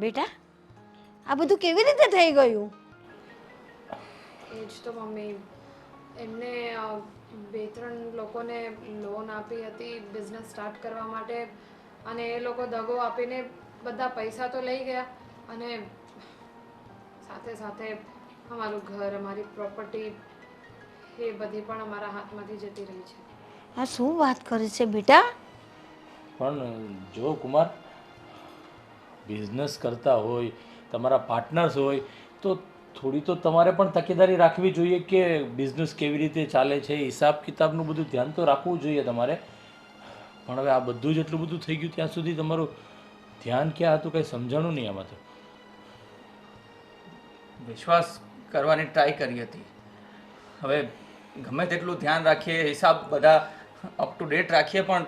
બેટા આ બધું કેવી રીતે થઈ ગયું? એ જ તો મમ્મી, એમને બે ત્રણ લોકોને લોન આપી હતી બિઝનેસ સ્ટાર્ટ કરવા માટે, અને એ લોકો દગો આપીને બધા પૈસા તો લઈ ગયા, અને સાથે સાથે અમારું ઘર, અમારી પ્રોપર્ટી, એ બધી પણ અમારા હાથમાંથી જતી રહી છે. આ શું વાત કરે છે બેટા? પણ જો કુમાર, બિઝનેસ કરતા હોય, તમારા પાર્ટનર્સ હોય, તો થોડી તો તમારે પણ તકેદારી રાખવી જોઈએ કે બિઝનેસ કેવી રીતે ચાલે છે, હિસાબ કિતાબનું બધું ધ્યાન તો રાખવું જોઈએ તમારે. પણ હવે આ બધું જ એટલું બધું થઈ ગયું ત્યાં સુધી તમારું ધ્યાન ક્યાં હતું કંઈ સમજાણું નહીં આમાં તો. વિશ્વાસ કરવાની ટ્રાય કરી હતી. હવે ગમે તેટલું ધ્યાન રાખીએ, હિસાબ બધા અપ ટુ ડેટ રાખીએ, પણ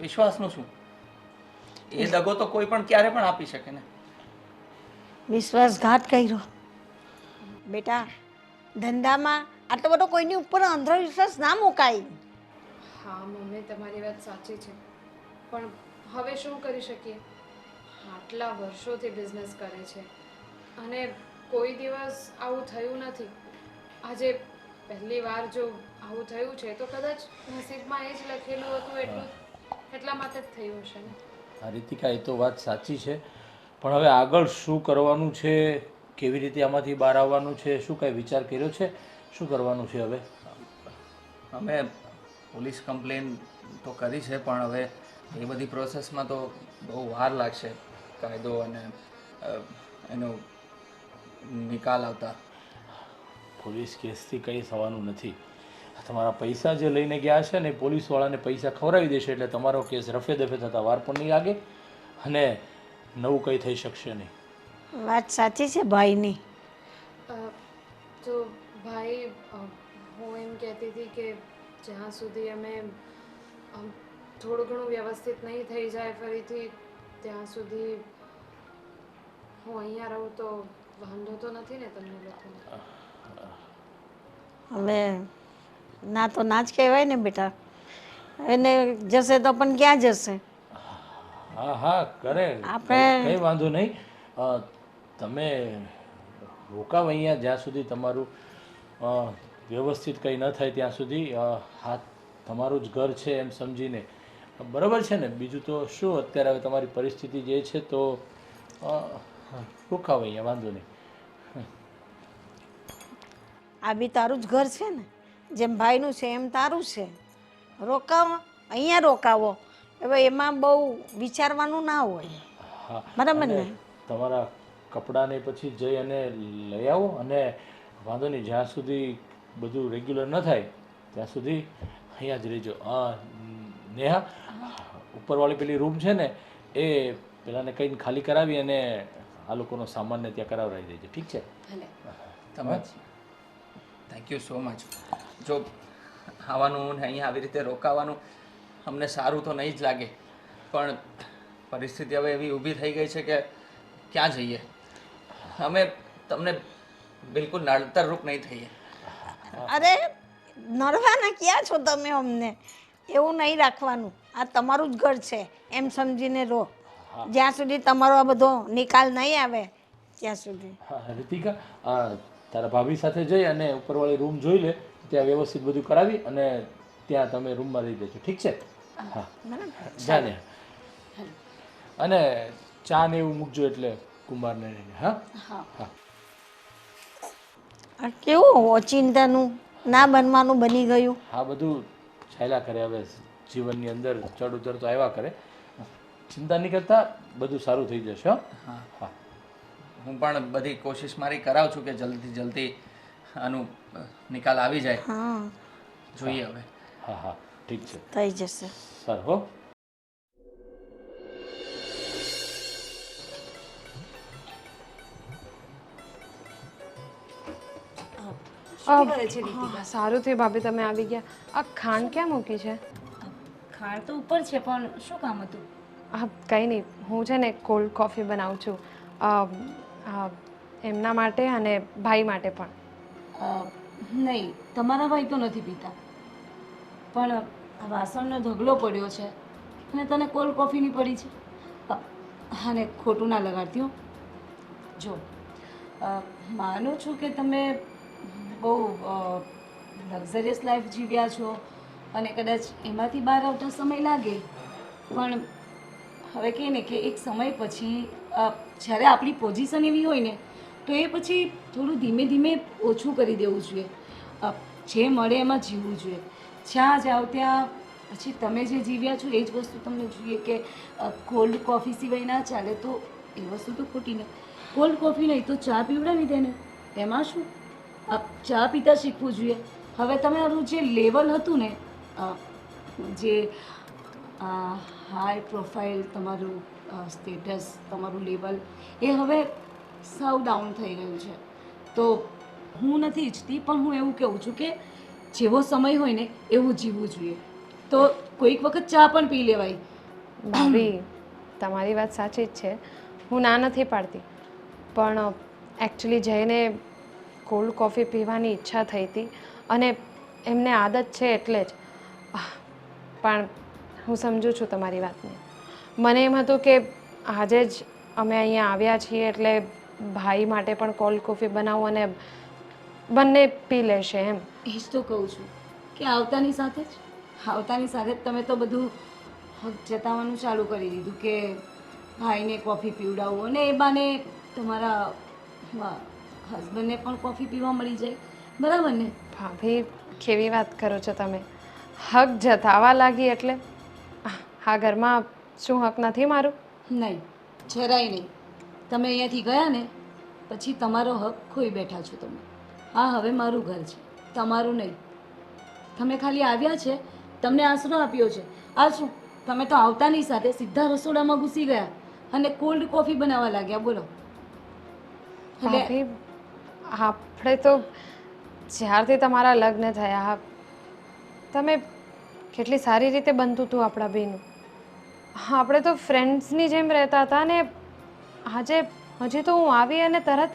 વિશ્વાસનું શું? એ દગો તો કોઈ પણ ક્યારે પણ આપી શકે ને. વિશ્વાસઘાત કર્યો બેટા. ધંધામાં આટલો બધો કોઈની ઉપર અંધવિશ્વાસ ના મુકાય. હા મમ્મી, તમારી વાત સાચી છે, પણ હવે શું કરી શકીએ? આટલા વર્ષોથી બિઝનેસ કરે છે અને કોઈ દિવસ આવું થયું નથી. આજે પહેલી વાર જો આવું થયું છે તો કદાચ નસીબમાં એ જ લખેલું હતું, એટલા માટે જ થયું હશે ને. આ રીતિકા, એ તો વાત સાચી છે, પણ હવે આગળ શું કરવાનું છે, કેવી રીતે આમાંથી બહાર આવવાનું છે, શું કાંઈ વિચાર કર્યો છે? શું કરવાનું છે હવે? અમે પોલીસ કમ્પ્લેન તો કરી છે, પણ હવે એ બધી પ્રોસેસમાં તો બહુ વાર લાગશે. કાયદો અને એનો નિકાલ આવતા. પોલીસ કેસથી કંઈ થવાનું નથી. તમારા પૈસા જે લઈને ગયા છે ને, પોલીસવાળાને પૈસા ખવડાવી દેશે એટલે તમારો કેસ રફે દફે થતાં વાર પણ નહીં લાગે, અને નવું કંઈ થઈ શકશે નહીં. વાત સાચી છે ભાઈની. તો ભાઈ, હું એમ કહેતી હતી કે જ્યાં સુધી અમે થોડું ઘણું વ્યવસ્થિત નહીં થઈ જાય ફરીથી, ત્યાં સુધી હું અહીંયા રહું તો વાંધો તો નથી ને તમને લોકોને? હવે ના તો ના જ કહેવાય ને બેટા. એને જશે તો પણ ક્યાં જશે? હા હા, કરે, આપણે કંઈ વાંધો નહીં. તમે રોકાવ અહીંયા જ્યાં સુધી તમારું વ્યવસ્થિત કંઈ ન થાય ત્યાં સુધી. હા, તમારું જ ઘર છે એમ સમજીને, બરાબર છે ને? બીજું તો શું, અત્યારે હવે તમારી પરિસ્થિતિ જે છે તો રોકાવ અહીંયા, વાંધો નહીં. આ બી તારું જ ઘર છે ને, જેમ ભાઈનું છે એમ તારું છે. રોકાવો, અહીંયા રોકાવો. હવે એમાં બહુ વિચારવાનું ના હોય, હા, બરાબર અને ને? તમારા કપડાને પછી જઈ અને લઈ આવો, અને વાંધો નહીં, જ્યાં સુધી બધું રેગ્યુલર ન થાય ત્યાં સુધી અહીંયા જ રહેજો. નેહા, ઉપરવાળી પેલી રૂમ છે ને, એ પેલાને કંઈને ખાલી કરાવી અને આ લોકોનો સામાનને ત્યાં કરાવડાવી દેજો, ઠીક છે? તમે થેન્ક યુ સો મચ. જો આવવાનું ને અહીંયા આવી રીતે રોકાવાનું અમને સારું તો નહીં જ લાગે, પણ પરિસ્થિતિ હવે એવી ઊભી થઈ ગઈ છે કે ક્યાં જઈએ. અમે તમને બિલકુલ નડતરરૂપ નહીં થઈએ. અરે નડવાના ક્યાં છો તમે અમને? એવું નહીં રાખવાનું. આ તમારું જ ઘર છે એમ સમજીને રહો, જ્યાં સુધી તમારો આ બધો નિકાલ નહીં આવે ત્યાં સુધી. હા રીતિકા, તારા ભાભી સાથે જઈ અને ઉપરવાળી રૂમ જોઈ લે, ત્યાં વ્યવસ્થિત બધું કરાવી અને ત્યાં તમે રૂમમાં રહી દેજો, ઠીક છે? હા, જા ને. અને ચા ને એવું મૂકજો એટલે કુમારને. હા હા. આ કેવું ઓચિંતાનું ના બનવાનું બની ગયું. હા, બધું ચાલ્યા કરે, હવે જીવનની અંદર ચડ ઉતર તો આવ્યા કરે. ચિંતા નહીં કરતા, બધું સારું થઈ જશે. હા હા. હું પણ બધી કોશિશ મારી કરાવું છું કે જલ્દીથી જલ્દી આનું નિકાલ આવી જાય. હા, જોઈએ હવે. હા હા, ઠીક છે, થઈ જશે. સર. હો. સારું થયું ભાભી તમે આવી ગયા. આ ખાંડ ક્યાં મૂકી છે? ખાણ તો ઉપર છે, પણ શું કામ હતું? હા કંઈ નહીં, હું છે ને કોલ્ડ કોફી બનાવું છું, એમના માટે અને ભાઈ માટે પણ. નહીં, તમારા ભાઈ તો નથી પીતા, પણ આ વાસણનો ઢગલો પડ્યો છે અને તને કોલ્ડ કોફીની પડી છે. અને ખોટું ના લગાડતી હો. જો માનું છું કે તમે બહુ લક્ઝરિયસ લાઈફ જીવ્યા છો અને કદાચ એમાંથી બહાર આવતા સમય લાગે, પણ હવે કહે ને કે એક સમય પછી જ્યારે આપણી પોઝિશન એવી હોય ને તો એ પછી થોડું ધીમે ધીમે ઓછું કરી દેવું જોઈએ. જે મળે એમાં જીવવું જોઈએ. જ્યાં જાઓ ત્યાં પછી તમે જે જીવ્યા છો એ જ વસ્તુ તમને જોઈએ કે કોલ્ડ કોફી સિવાય ના ચાલે તો એ વસ્તુ તો ખોટી ને. કોલ્ડ કોફી નહીં તો ચા પીવડાવી દે ને, એમાં શું? ચા પીતા શીખવું જોઈએ. હવે તમારું જે લેવલ હતું ને જે હાઈ પ્રોફાઇલ તમારું સ્ટેટસ તમારું લેવલ એ હવે સાવ ડાઉન થઈ ગયું છે. તો હું નથી ઈચ્છતી પણ હું એવું કહું છું કે જેવો સમય હોય ને એવું જીવવું જોઈએ. તો કોઈક વખત ચા પણ પી લેવાય. ભાભી તમારી વાત સાચી જ છે, હું ના નથી પાડતી, પણ એકચ્યુઅલી જઈને કોલ્ડ કોફી પીવાની ઈચ્છા થઈ હતી અને એમને આદત છે એટલે જ. પણ હું સમજુ છું તમારી વાતને. મને એમ હતું કે આજે જ અમે અહીંયા આવ્યા છીએ એટલે ભાઈ માટે પણ કોલ્ડ કોફી બનાવું અને બંને પી લેશે એમ. એ જ તો કહું છું કે આવતાની સાથે જ તમે તો બધું જતાવવાનું ચાલુ કરી દીધું કે ભાઈને કોફી પીવડાવું અને એ બાને તમારા હસબન્ડને પણ કોફી પીવા મળી જાય. બરાબર ને? ભાભી કેવી વાત કરો છો તમે? હક જતાવા લાગી એટલે આ ઘરમાં શું હક નથી મારું? નહીં, જરાય નહીં. તમે અહીંયાથી ગયા ને પછી તમારો હક ખોઈ બેઠા છો તમે. હા, હવે મારું ઘર છે, તમારું નહીં. તમે ખાલી આવ્યા છે, તમને આશરો આપ્યો છે. આ શું? તમે તો આવતાની સાથે સીધા રસોડામાં ઘૂસી ગયા અને કોલ્ડ કોફી બનાવવા લાગ્યા. બોલો. ભાભી આપણે તો જ્યારથી તમારા લગ્ન થયા તમે કેટલી સારી રીતે બનતું હતું આપણા બેનું. આપણે તો ફ્રેન્ડ્સની જેમ રહેતા હતા ને આજે હજી તો હું આવી અને તરત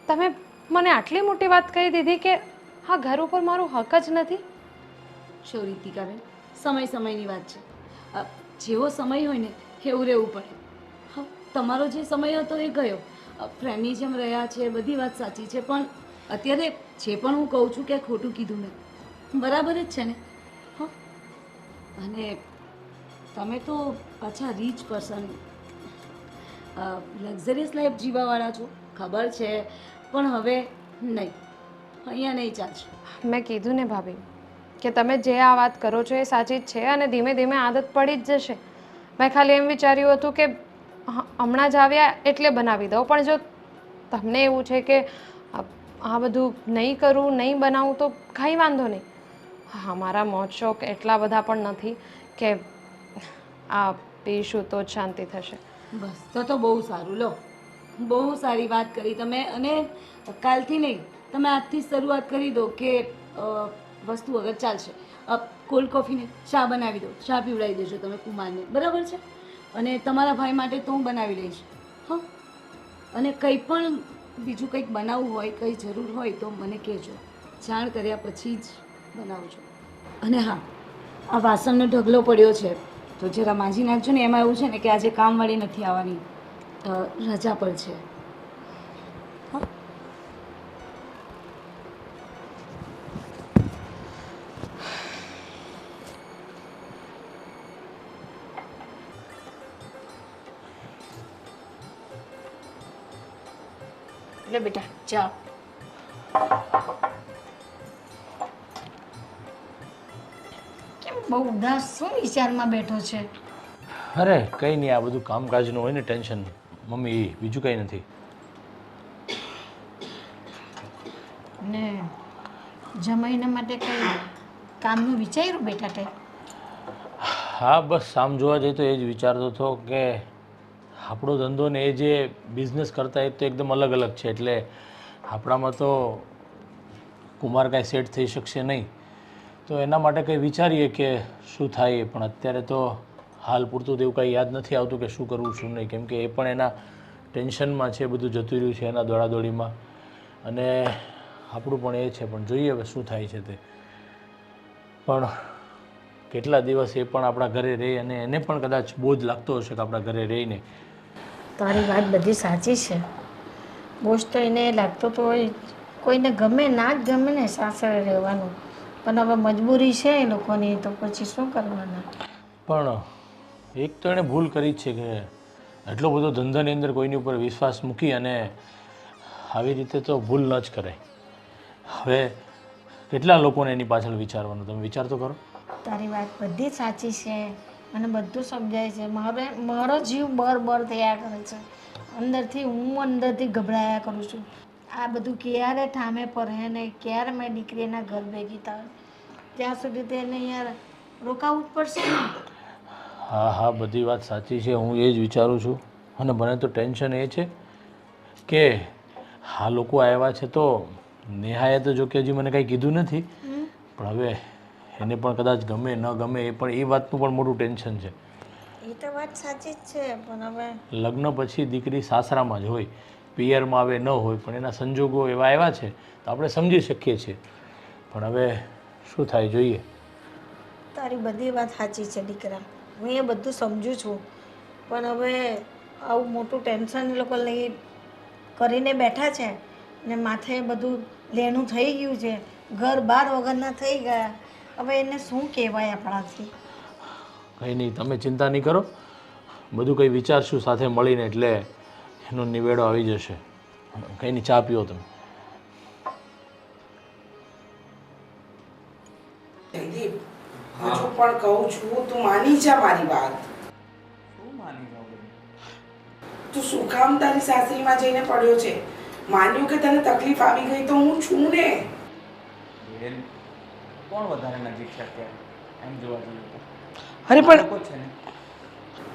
તમે મને આટલી મોટી વાત કહી દીધી કે આ ઘર ઉપર મારું હક જ નથી. શું રીતિકાબેન, સમયની વાત છે. જેવો સમય હોય ને એવું રહેવું પડે. હા, તમારો જે સમય હતો એ ગયો. ફ્રેન્ડની જેમ રહ્યા છે, બધી વાત સાચી છે, પણ અત્યારે જે પણ હું કહું છું કે ખોટું કીધું મેં બરાબર જ છે ને? હા, અને તમે તો પાછા રીચ પર્સન લક્ઝરિયસ લાઈફ જીવવાવાળા છો, ખબર છે, પણ હવે નહીં, અહીંયા નહીં ચાલશે. મેં કીધું ને ભાભી કે તમે જે આ વાત કરો છો એ સાચી જ છે અને ધીમે ધીમે આદત પડી જ જશે. મેં ખાલી એમ વિચાર્યું હતું કે હમણાં જ આવ્યા એટલે બનાવી દઉં, પણ જો તમને એવું છે કે આ બધું નહીં કરું નહીં બનાવું તો કંઈ વાંધો નહીં. હા, મારા મોજ શોખ એટલા બધા પણ નથી કે આ પીશું તો જ શાંતિ થશે. બસ તો બહુ સારું. લો, બહુ સારી વાત કરી તમે. અને કાલથી નહીં, તમે આજથી જ શરૂઆત કરી દો કે વસ્તુ વગર ચાલશે. કોલ્ડ કોફીને ચા બનાવી દો, ચા પીવડાવી દેજો તમે કુમારને, બરાબર છે? અને તમારા ભાઈ માટે તો હું બનાવી લઈશ. હા, અને કંઈ પણ બીજું કંઈક બનાવવું હોય, કંઈ જરૂર હોય તો મને કહેજો. જાણ કર્યા પછી જ બનાવજો. અને હા, આ વાસણનો ઢગલો પડ્યો છે તો જરા માંજી નાખજો ને. એમાં એવું છે ને કે આજે કામવાળી નથી આવવાની, રજા પર છે. હા, એટલે બેટા ચા. કેમ બહુ ઉદાસ, શું વિચારમાં બેઠો છે? અરે કંઈ નહીં, આ બધું કામકાજનું હોય ને ટેન્શન મમ્મી, બીજું કંઈ નથી. ને જમાઈના માટે કંઈ કામનું વિચાર્યું બેટા તે? હા, બસ આમ જોવા જઈએ તો એ જ વિચારતો હતો કે આપણો ધંધો ને એ જે બિઝનેસ કરતા એ તો એકદમ અલગ અલગ છે. એટલે આપણામાં તો કુમાર કાંઈ સેટ થઈ શકશે નહીં, તો એના માટે કંઈ વિચારીએ કે શું થાય. પણ અત્યારે તો હાલ પૂરતું તો એવું કાંઈ યાદ નથી આવતું કે શું કરવું શું નહીં, કેમ કે એ પણ એના ટેન્શનમાં છે, બધું જતું રહ્યું છે એના દોડાદોડીમાં, અને આપણું પણ એ છે. પણ જોઈએ હવે શું થાય છે તે. પણ કેટલા દિવસ એ પણ આપણા ઘરે રહી અને એને પણ કદાચ બોજ લાગતો હશે કે આપણા ઘરે રહીને તારી વાત બધી સાચી છે. બોજ તો એને લાગતો તો હોય કોઈને ગમે ના જ ગમે ને સાસરે રહેવાનું, પણ હવે મજબૂરી છે એ લોકોની, તો પછી શું કરવાના. પણ એક તો એણે ભૂલ કરી જ છે કે એટલો બધો ધંધાની અંદર કોઈની ઉપર વિશ્વાસ મૂકી અને આવી રીતે તો ભૂલ ન જ કરાય. હવે કેટલા લોકોને એની પાછળ વિચારવાનું, તમે વિચાર તો કરો. તારી વાત બધી સાચી છે, મને બધું સમજાય છે. મારો જીવ બર થયા કરે છે અંદરથી. હું અંદરથી ગભરાયા કરું છું. આ બધું ક્યારે ઠામે પડે ને ક્યારે મારી દીકરીના ઘર ભેગી થાય, ત્યાં સુધી તેને યાર રોકાવું જ પડશે ને. હા હા, બધી વાત સાચી છે, હું એ જ વિચારું છું. અને મને તો ટેન્શન એ છે કે આ લોકો આવ્યા છે તો નેહાએ તો જો કે હજી મને કાંઈ કીધું નથી, પણ હવે એને પણ કદાચ ગમે ન ગમે એ પણ એ વાતનું પણ મોટું ટેન્શન છે. એ તો વાત સાચી જ છે, પણ હવે લગ્ન પછી દીકરી સાસરામાં જ હોય, પિયરમાં આવે ન હોય, પણ એના સંજોગો એવા આવ્યા છે તો આપણે સમજી શકીએ છીએ. પણ હવે શું થાય જોઈએ. તારી બધી વાત સાચી છે દીકરા, હું એ બધું સમજુ છું, પણ હવે આવું મોટું ટેન્શન એ લોકો લઈ કરીને બેઠા છે ને માથે બધું લેણું થઈ ગયું છે, ઘર બાર વગરના થઈ ગયા. હવે એને શું કહેવાય આપણાથી. કંઈ નહીં, તમે ચિંતા નહીં કરો, બધું કંઈ વિચારશું સાથે મળીને, એટલે એનો નિવેડો આવી જશે. કંઈ નહીં, ચા પીઓ તમે. જયદીપ, હજુ પણ કહું છું, તું માની જા મારી વાત. શું માની જાઉં બધું? તું શું કામ તારી સાસરીમાં જઈને પડ્યો છે? માન્યું કે તને તકલીફ આવી ગઈ તો હું છું ને. બેન, કોણ વધારે નજીક છે અત્યારે એમ જોવા જઈએ તો? અરે પણ લોકો જ છે ને.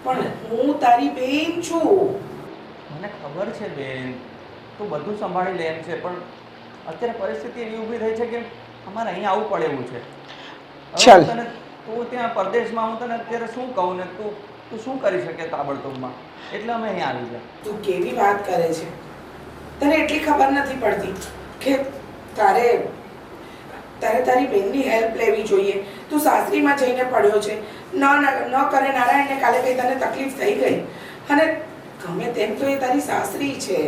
પણ હું તારી બેન છું. મને ખબર છે બેન, તું બધું સંભાળી લે એમ છે, પણ અત્યારે પરિસ્થિતિ એવી ઊભી થઈ છે કે અમારે અહીંયા આવવું પડે એવું છે. હવે ચાલ. હું તને, તું ત્યાં પરદેશમાં, હું તને અત્યારે શું કહું ને, તું શું કરી શકે તાબડતોબમાં, એટલે અમે અહીંયા આવી ગયા. તું કેવી વાત કરે છે? તને એટલી ખબર નથી પડતી કે તારે તારી બેનની હેલ્પ લેવી જોઈએ. તું સાસરીમાં જઈને પડ્યો છે, ન કરે નારાયણને કાલે કઈ તને તકલીફ થઈ ગઈ, અને ગમે તેમ તો એ તારી સાસરી છે,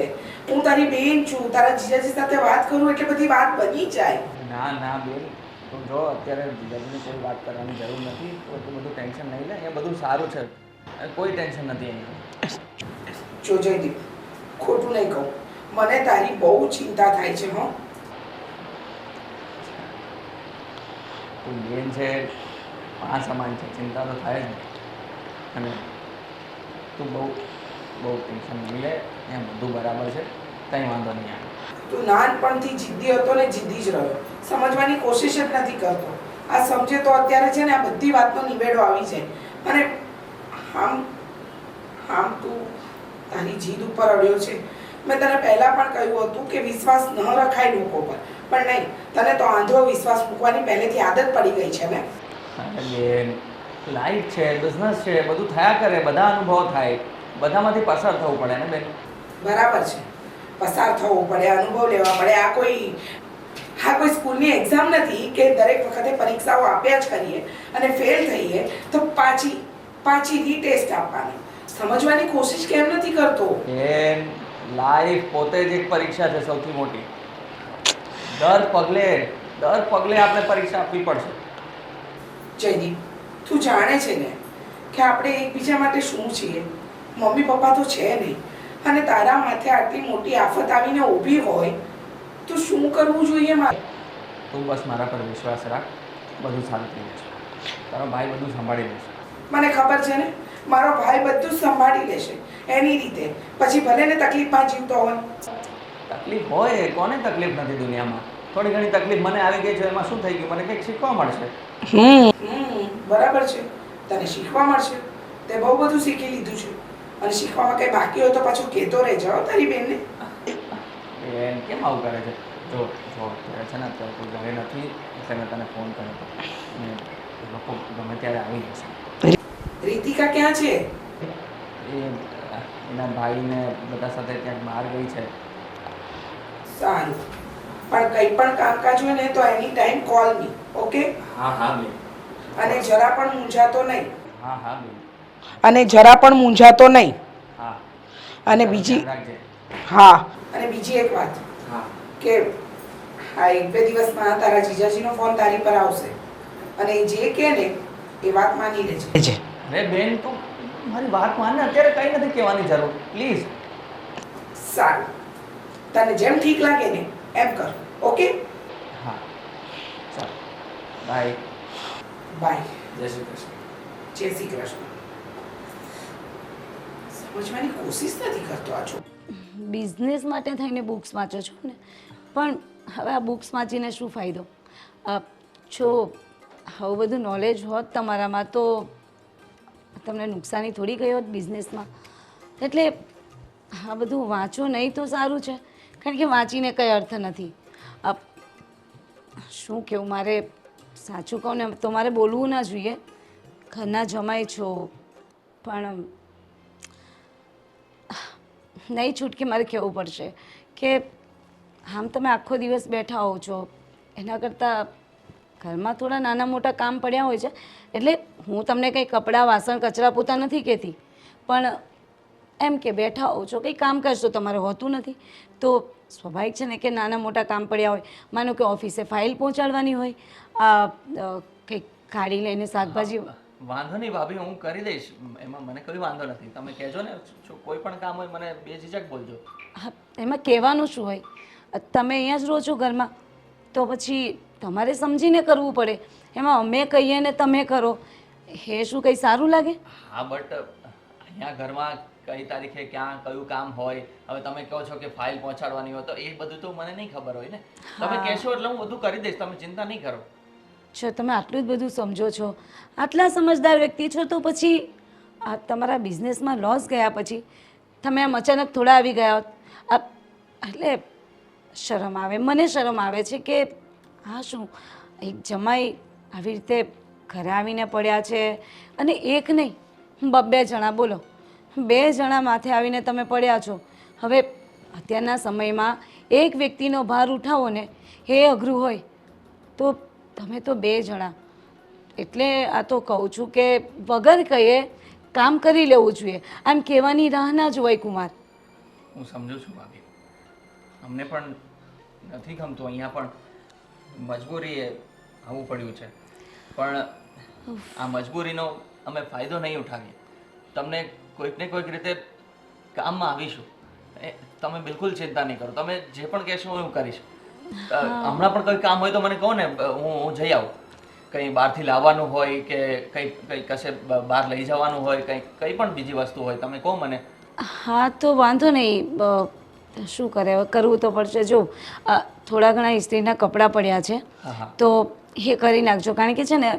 હું તારી બેન છું. તારા જીજાજી સાથે વાત કરું એટલે બધી વાત બની જાય. ના ના બેન, તું જો અત્યારે જીજાજીને કોઈ વાત કરવાની જરૂર નથી, તો એટલું બધું ટેન્શન નહીં લે, એ બધું સારું છે, કોઈ ટેન્શન નથી અહીંયા. જો જયદીપ, ખોટું નહીં કહું, મને તારી બહુ ચિંતા થાય છે. હો, તું બેન છે, આ સમાન છે, ચિંતા તો થાય જ ને. અને તું બહુ ટેન્શન નહીં લે, એમ બધું બરાબર છે, કંઈ વાંધો નહીં આવે. તું નાનપણથી જિદ્દી હતો ને જિદ્દી જ રહ્યો, સમજવાની કોશિશ જ નથી કરતો. આ સમજે તો અત્યારે છે ને આ બધી વાતનો નિવેડો આવી જાય. અને આમ તું તારી જીદ ઉપર અડ્યો છે. મેં તને પહેલા પણ કહ્યું હતું કે વિશ્વાસ ન રખાય લોકો પર, પણ નહીં, તને તો આંધળો વિશ્વાસ મૂકવાની પહેલેથી આદત પડી ગઈ છે ને. અરે બેન, લાઈફ છે, બિઝનેસ છે, બધું થયા કરે, બધા અનુભવ થાય, બધામાંથી પસાર થવું પડે ને બેન. બરાબર છે, પસાર થવું પડે, અનુભવ લેવા પડે. આ કોઈ સ્કૂલની એક્ઝામ નથી કે દરેક વખતે પરીક્ષાઓ આપ્યા જ કરીએ અને ફેલ થઈએ તો પાછી રીટેસ્ટ આપવાની. સમજવાની કોશિશ કેમ નથી કરતો? બેન, લાઈફ પોતે જ એક પરીક્ષા છે સૌથી મોટી. દર પગલે આપણે પરીક્ષા આપવી પડશે. જયદીપ, તું જાણે છે ને કે આપણે એકબીજા માટે શું છીએ? મમ્મી પપ્પા તો છે નહીં, અને તારા માથે આટલી મોટી આફત આવીને ઊભી હોય તો શું કરવું જોઈએ મારે? તું બસ મારા પર વિશ્વાસ રાખ, બધું સારું થઈ જશે. તારો ભાઈ બધું સંભાળી લેશે. મને ખબર છે ને, મારો ભાઈ બધું જ સંભાળી લેશે એની રીતે. પછી ભલે ને તકલીફમાં જીવતો હોય. તકલીફ હોય, કોને તકલીફ નથી દુનિયામાં? થોડી ઘણી તકલીફ મને આવી ગઈ છે, એમાં શું થઈ ગયું? મને કંઈક શીખવા મળશે. બરાબર છે, તને શીખવા મળશે. તે બહુ બધું શીખી લીધું છે, અને શીખવામાં કંઈ બાકી હોય તો પાછું કહેતો રહેજો તારી બેનને. બેન કેમ આવું કરે છે? જો અત્યારે છે ને, અત્યારે કોઈ ઘરે નથી, એટલે મેં તને ફોન કર્યો હતો, અને એ લોકો ગમે ત્યારે આવી જશે. રીતિકા ક્યાં છે? એના ભાઈને બધા સાથે ક્યાંક બહાર ગઈ છે. સારું, પણ કંઈ પણ કામકાજ હોય ને તો એની ટાઈમ કોલ મી, ઓકે? હા બેન. અને જરા પણ મૂંઝાતો નહીં. હા બેન. અને જરા પણ મૂંઝાતો નહીં. હા. અને બીજી ધ્યાન રાખજે. હા અને બીજી એક વાત હા કે હા 1-2 દિવસમાં તારા જીજાજીનો ફોન તારી પર આવશે અને એ જે કહે ને એ વાત માની લેજે અરે બેન તું મારી વાત માન ને, અત્યારે કઈ નથી કહેવાની જરૂર, પ્લીઝ. સારું તને જેમ ઠીક લાગે ને એમ કર ઓકે હા ચાલ બાય. બાય જય શ્રી કૃષ્ણ. જય શ્રી કૃષ્ણ સમજવાની કોશિશ નથી કરતો આ છો બિઝનેસ માટે થઈને બુક્સ વાંચો છો ને, પણ હવે આ બુક્સ વાંચીને શું ફાયદો? જો આવું બધું નોલેજ હોત તમારામાં તો તમને નુકસાની થોડી ગઈ હોત બિઝનેસમાં. એટલે આ બધું વાંચો નહીં તો સારું છે, કારણ કે વાંચીને કંઈ અર્થ નથી. શું કહું, મારે સાચું કહું ને તો મારે બોલવું ના જોઈએ, ઘરના જમાઈ છો, પણ નહીં છૂટકે મારે કહેવું પડશે કે આમ તમે આખો દિવસ બેઠા હોવ છો, એના કરતાં ઘરમાં થોડા નાના મોટા કામ પડ્યા હોય છે. એટલે હું તમને કંઈ કપડાં વાસણ કચરા પોતા નથી કહેતી, પણ એમ કે બેઠા હોવ છો, કંઈ કામ કરશો તમારે હોતું નથી તો સ્વાભાવિક છે ને કે નાના મોટા કામ પડ્યા હોય. માનો કે ઓફિસે ફાઇલ પહોંચાડવાની હોય, કંઈક ગાડી લઈને શાકભાજી. વાંધો નહીં ભાભી, હું કરી દઈશ, એમાં મને કોઈ વાંધો નથી. તમે કહેજો ને, કોઈ પણ કામ હોય મને બેઝિઝક બોલજો. હા, એમાં કહેવાનું શું હોય? તમે અહીંયા જ રહો છો ઘરમાં, તો પછી તમારે સમજીને કરવું પડે. એમાં અમે કહીએ ને તમે કરો, એ શું કંઈ સારું લાગે? હા બટ અહીંયા ઘરમાં કઈ તારીખે ક્યાં કયું કામ હોય, હવે તમે કહો છો કે ફાઇલ પહોંચાડવાની હોય, તો એ બધું તો મને નહીં ખબર હોય ને. તમે કહેશો એટલે હું બધું કરી દઈશ, તમે ચિંતા નહીં કરો. જો તમે આટલું જ બધું સમજો છો, આટલા સમજદાર વ્યક્તિ છો, તો પછી આ તમારા બિઝનેસમાં લોસ ગયા પછી તમે આમ અચાનક થોડા આવી ગયા હોત. એટલે શરમ આવે, મને શરમ આવે છે કે હા શું એક જમાઈ આવી રીતે ઘરે આવીને પડ્યા છે, અને એક નહીં 2 જણા, બોલો 2 જણા માથે આવીને તમે પડ્યા છો. હવે અત્યારના સમયમાં એક વ્યક્તિનો ભાર ઉઠાવો ને એ અઘરું હોય, તો તમે તો 2 જણા. એટલે આ તો કહું છું કે વગર કહીએ કામ કરી લેવું જોઈએ, આમ કહેવાની રાહ ના જોવાય કુમાર. હું સમજુ છું ભાભી, અમને પણ નથી ગમતું, અહીંયા પણ મજબૂરીએ આવવું પડ્યું છે, પણ આ મજબૂરીનો અમે ફાયદો નહીં ઉઠાવીએ. તમને કોઈક ને કોઈક રીતે કામમાં આવીશું, તમે બિલકુલ ચિંતા નહીં કરો. તમે જે પણ કહેશો હું કરીશ. હમણાં પણ કોઈ કામ હોય તો મને કહો ને, હું જઈ આવું. કંઈ બહારથી લાવવાનું હોય કે કંઈ કશે બહાર લઈ જવાનું હોય, કંઈ પણ બીજી વસ્તુ હોય, તમે કહો મને. હા તો વાંધો નહીં, શું કરે હવે, કરવું તો પડશે. જો થોડા ઘણા ઇસ્ત્રીના કપડાં પડ્યા છે તો એ કરી નાખજો, કારણ કે છે ને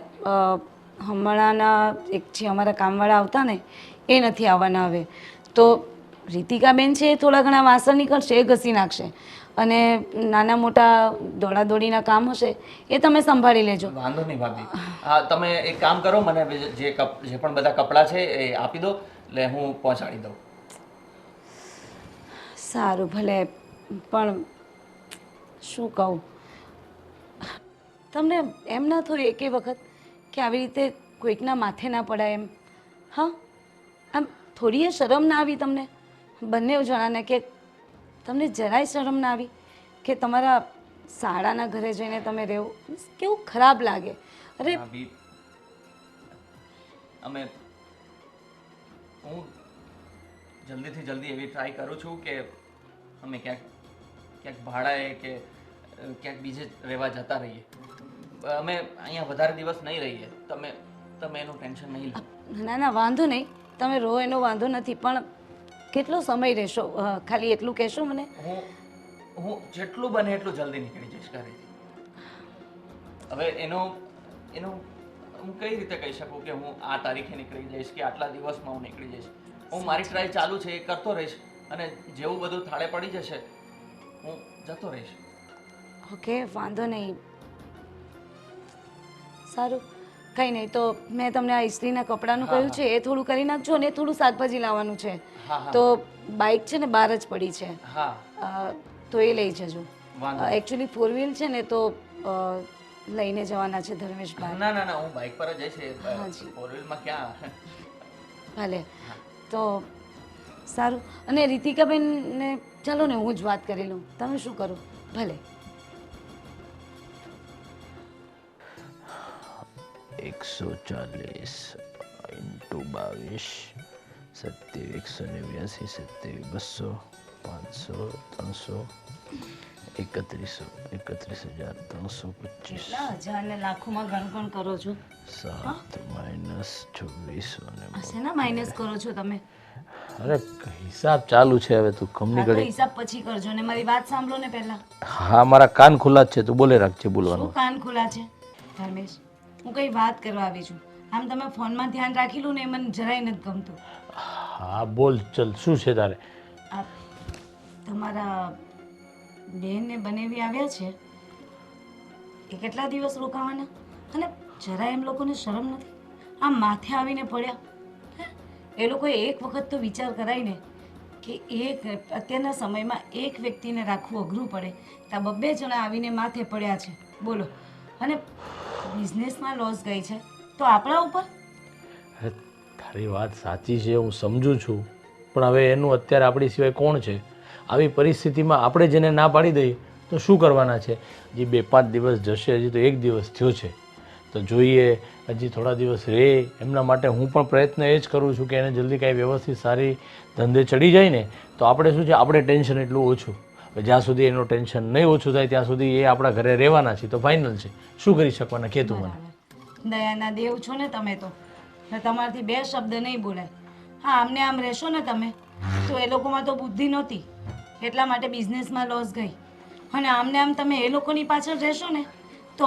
હમણાંના એક જે અમારા કામવાળા આવતા ને એ નથી આવવાના હવે. તો રીતિકાબેન છે એ થોડા ઘણા વાસણ નીકળશે, એ ઘસી નાખશે, અને નાના મોટા દોડાદોડીના કામ હશે એ તમે સંભાળી લેજો. વાંધો નહીં ભાભી. હા તમે એક કામ કરો, મને જે પણ બધા કપડાં છે એ આપી દો, એટલે હું પહોંચાડી દઉં. સારું ભલે, પણ શું કહું, તમને એમ ના થયું એકે વખત કે આવી રીતે કોઈકના માથે ના પડાય એમ? હા, આમ થોડીએ શરમ ના આવી તમને બંને જણાને? કે તમને જરાય શરમ ના આવી કે તમારા શાળાના ઘરે જઈને તમે રહેવું? કેવું ખરાબ લાગે. અરે ભાભી, હું જલ્દીથી જલ્દી એવી ટ્રાય કરું છું કે અમે ક્યાંક ભાડાએ કે ક્યાંક બીજે રહેવા જતા રહીએ. અમે અહીંયા વધારે દિવસ નહીં રહીએ. તમે એનું ટેન્શન નહીં લો. ના ના, વાંધો નહીં, તમે રહો એનો વાંધો નથી, પણ કેટલો સમય રહેશો? ખાલી એટલું કહેશો મને. હું જેટલું બને એટલું જલ્દી નીકળી જઈશ ઘરેથી. હવે એનું હું કઈ રીતે કહી શકું કે હું આ તારીખે નીકળી જઈશ કે આટલા દિવસમાં હું નીકળી જઈશ? હું મારી ટ્રાય ચાલુ છે એ કરતો રહીશ, અને જેવું બધું થાળે પડી જશે હું જતો રહીશ. ઓકે, વાંધો નહીં. સારું, કંઈ નહીં, તો મેં તમને આ ઇસ્ત્રીના કપડાનું કહ્યું છે એ થોડું કરી નાખજો, અને થોડું શાકભાજી લાવવાનું છે. તો બાઇક છે ને બહાર જ પડી છે, તો એ લઈ જજો. એકચ્યુઅલી 4 વ્હીલ છે ને તો લઈને જવાના છે ધર્મેશભાઈ. ના ના ના, હું બાઇક પર જ જઈશ. 4 વ્હીલમાં ક્યાં? ભલે, તો સારું. અને રીતિકાબેનને ચાલો ને હું જ વાત કરી લઉં. તમે શું કરો? ભલે. 140 × 22 27 189 27 200 500 300 31,325 કેટલા હજાર ને લાખોમાં ગણગણ કરો છો? 7 - 24 અને શેના માઇનસ કરો છો તમે? અરે હિસાબ ચાલુ છે હવે તું કમની આ તો ઘડી. હિસાબ પછી કરજો ને મારી વાત સાંભળો ને પહેલા. હા મારા કાન ખુલ્લા જ છે તું બોલે રાખજે શું બોલવાનું. કાન ખુલ્લા છે ધર્મેશ? હું કઈ વાત કરવા આવી છું. આમ તમે ફોનમાં ધ્યાન રાખેલું ને એ મને જરાય નથી ગમતું. હા બોલ ચલ શું છે તારે? આ તમારા બેન ને બનેવી આવ્યા છે એ કેટલા દિવસ રોકાવાના? અને જરા એમ લોકોને શરમ નથી? આમ માથે આવીને પડ્યા. હે? એ લોકોએ એક વખત તો વિચાર કરાય ને કે અત્યારના સમયમાં એક વ્યક્તિને રાખવું અઘરું પડે તો આ 2 જણા આવીને માથે પડ્યા છે બોલો. અને બિઝનેસમાં લોસ ગઈ છે તો આપણા ઉપર? અરે તારી વાત સાચી છે હું સમજુ છું પણ હવે એનું અત્યારે આપણી સિવાય કોણ છે? આવી પરિસ્થિતિમાં આપણે જેને ના પાડી દઈએ તો શું કરવાના છે? હજી 2-5 દિવસ જશે, હજી તો 1 દિવસ થયો છે તો જોઈએ હજી થોડા દિવસ રહે. એમના માટે હું પણ પ્રયત્ન એ જ કરું છું કે એને જલ્દી કાંઈ વ્યવસ્થિત સારી ધંધે ચડી જાય ને તો આપણે શું છે આપણે ટેન્શન એટલું ઓછું. જ્યાં સુધી એનું ટેન્શન નહીં ઓછું થાય ત્યાં સુધી એ આપણા ઘરે રહેવાના છે તો ફાઇનલ છે. શું કરી શકવાના કે તું મને? દયાના દેવ છો ને તમે તો તમારાથી 2 શબ્દ નહીં બોલાય. હા આમને આમ રહેશો ને તમે તો એ લોકોમાં તો બુદ્ધિ નહોતી એટલા માટે બિઝનેસમાં લોસ ગઈ. અને આમને આમ તમે એ લોકોની પાછળ રહેશો ને તો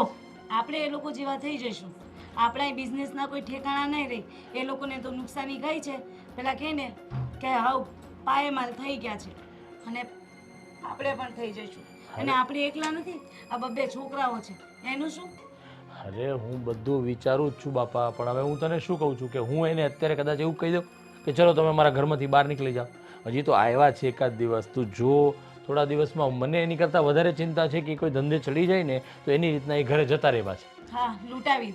આપણે એ લોકો જેવા થઈ જઈશું. આપણા બિઝનેસના કોઈ ઠેકાણા નહીં રહી. એ લોકોને તો નુકસાની ગઈ છે પેલા કહે ને કે હાવ પાયમાલ થઈ ગયા છે અને આપણે પણ થઈ જઈશું. અને આપણે એકલા નથી, આ 2 છોકરાઓ છે એનું શું? અરે હું બધું વિચારું જ છું બાપા પણ હવે હું તને શું કહું છું કે હું એને અત્યારે કદાચ એવું કહી દઉં કે ચલો તમે મારા ઘરમાંથી બહાર નીકળી જાઓ. હજી તો આવ્યા છે 1 દિવસ. તું જો થોડા દિવસમાં મને એની કરતાં વધારે ચિંતા છે કે કોઈ ધંધે ચડી જાય ને તો એની રીતના એ ઘરે જતા રહેવા છે. હા લૂંટાવી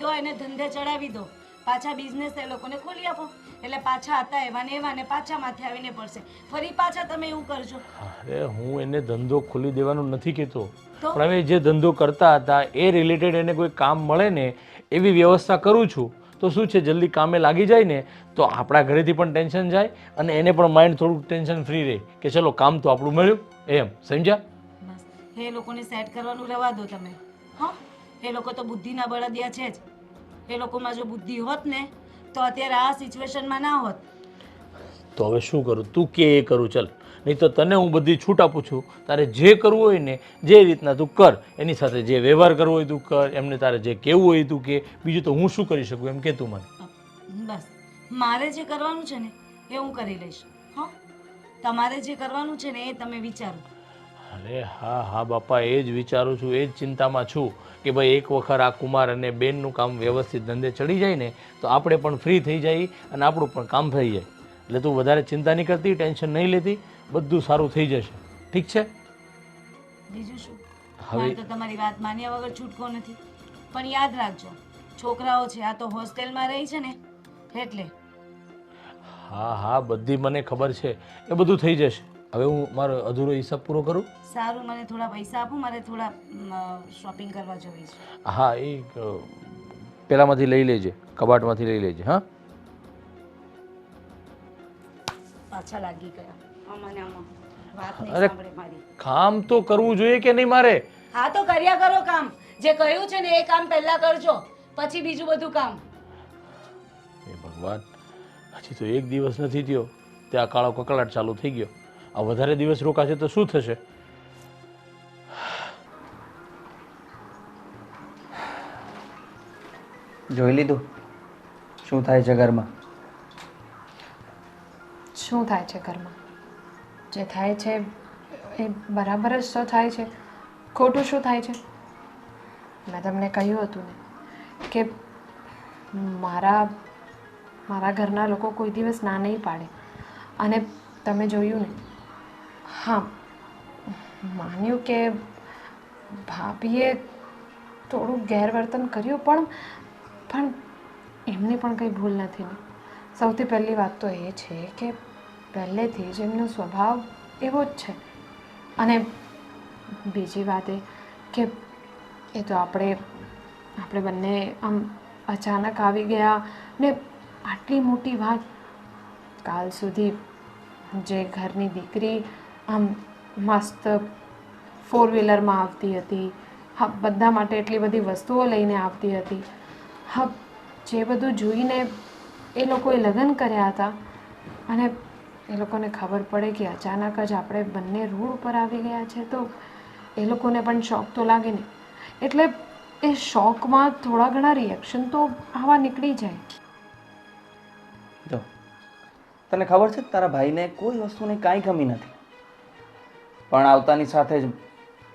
દો એને ધંધે ચડાવી દો. પાછા બિઝનેસ એ લોકોને ખોલી આપો એટલે પાછા હતા એવા ને પાછા માથે આવીને પડશે. ફરી પાછા તમે એવું કરજો. અરે હું એને ધંધો ખોલી દેવાનું નથી કહેતો પણ હવે જે ધંધો કરતા હતા એ રિલેટેડ એને કોઈ કામ મળે ને એવી વ્યવસ્થા કરું છું તો શું છે જલ્દી કામે લાગી જાય ને તો આપણા ઘરેથી પણ ટેન્શન જાય અને એને પણ માઇન્ડ થોડુંક ટેન્શન ફ્રી રહે કે ચલો કામ તો આપણું મળ્યું એમ સમજ્યા? બસ એ લોકોને સેટ કરવાનું રહેવા દો તમે. હા એ લોકો તો બુદ્ધિના બળદિયા છે જ. એ લોકોમાં જો બુદ્ધિ હોત ને તો અત્યારે આ સિચ્યુએશનમાં ના હોત. તો હવે શું કરું? તું કે એ કરું ચાલ. નહીં તો તને હું બધી છૂટ આપું છું. તારે જે કરવું હોય ને જે રીતના તું કર. એની સાથે જે વ્યવહાર કરવો હોય તું કર. એમને તારે જે કહેવું હોય તું કે. બીજું તો હું શું કરી શકું એમ કે તું મને. બસ મારે જે કરવાનું છે ને એ હું કરી લઈશ. હા તમારે જે કરવાનું છે ને એ તમે વિચારો. અરે હા બાપા એ જ વિચારું છું એ જ ચિંતામાં છું કે ભાઈ એક વખત આ કુમાર અને બેનનું કામ વ્યવસ્થિત ધંધે ચડી જાય ને તો આપણે પણ ફ્રી થઈ જાય અને આપણું પણ કામ થઈ જાય. એટલે તું વધારે ચિંતા નહીં કરતી, ટેન્શન નહીં લેતી, બધું સારું થઈ જશે. ઠીક છે? બીજું શું? હવે તો તમારી વાત માન્યા વગર છૂટકો નથી. પણ યાદ રાખજો છોકરાઓ છે આ તો હોસ્ટેલમાં રહી છે ને એટલે. હા બધી મને ખબર છે એ બધું થઈ જશે. હવે હું મારો અધૂરો હિસાબ પૂરો કરું. સારું મને થોડા પૈસા આપો મારે થોડા શોપિંગ કરવા જવી છે. હા એ પેલામાંથી લઈ લેજે, કબાટમાંથી લઈ લેજે. હા પાછા લાગી ગયા આમાં વાત નહીં અરે સાંભળે મારી. કામ તો કરવું જોઈએ કે નહીં મારે? હા તો કર્યા કરો કામ. જે કહ્યું છે ને એ કામ પહેલા કરજો પછી બીજું બધું કામ. એ ભગવાન હજી તો 1 દિવસ નથી થયો ત્યાં કાળો કકળાટ ચાલુ થઈ ગયો. આ વધારે દિવસ રોકાશે તો શું થશે? જોઈ લીધું શું થાય છે ઘરમાં? શું થાય છે ઘરમાં? જે થાય છે એ બરાબર જ તો થાય છે. ખોટું શું થાય છે? મેં તમને કહ્યું હતું ને કે મારા ઘરના લોકો કોઈ દિવસ ના નહીં પાડે અને તમે જોયું ને. હા માન્યું કે ભાભીએ થોડું ગેરવર્તન કર્યું પણ એમની પણ કંઈ ભૂલ નથી ને. સૌથી પહેલી વાત તો એ છે કે પહેલેથી જ એમનો સ્વભાવ એવો જ છે. અને બીજી વાત એ કે એ તો આપણે બંને આમ અચાનક આવી ગયા ને આટલી મોટી વાત. કાલ સુધી જે ઘરની દીકરી આમ મસ્ત 4 વ્હીલરમાં આવતી હતી, હા બધા માટે એટલી બધી વસ્તુઓ લઈને આવતી હતી, હા જે બધું જોઈને એ લોકોએ લગ્ન કર્યા હતા અને એ લોકોને ખબર પડે કે અચાનક જ આપણે બંને રોડ ઉપર આવી ગયા છે તો એ લોકોને પણ શોખ તો લાગે ને. એટલે એ શોખમાં થોડા ઘણા રિએક્શન તો આવા નીકળી જાય. જો તને ખબર છે તારા ભાઈને કોઈ વસ્તુની કાંઈ કમી નથી, પણ આવતાની સાથે જ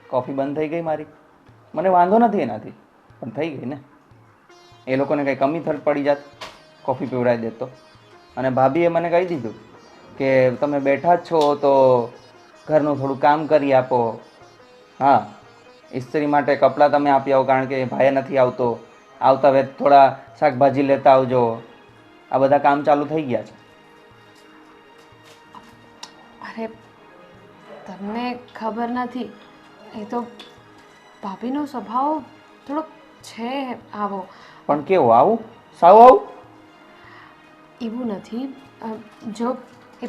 કોફી બંધ થઈ ગઈ મારી. મને વાંધો નથી એનાથી, પણ થઈ ગઈ ને. એ લોકોને કંઈ કમી પડી જાત કોફી પીવડાવી દેતો. અને ભાભીએ મને કહી દીધું કે તમે બેઠા જ છો તો ઘરનું થોડું કામ કરી આપો. હા, ઇસ્ત્રી માટે કપડાં તમે આપી આવો કારણ કે ભાઈ નથી આવતો, આવતા વેત થોડા શાકભાજી લેતા આવજો. આ બધા કામ ચાલુ થઈ ગયા છે. અરે તમને ખબર નથી, એ તો ભાભીનો સ્વભાવ થોડોક છે આવો. પણ કેવું આવું? સાવ આવું? એવું નથી. જો એ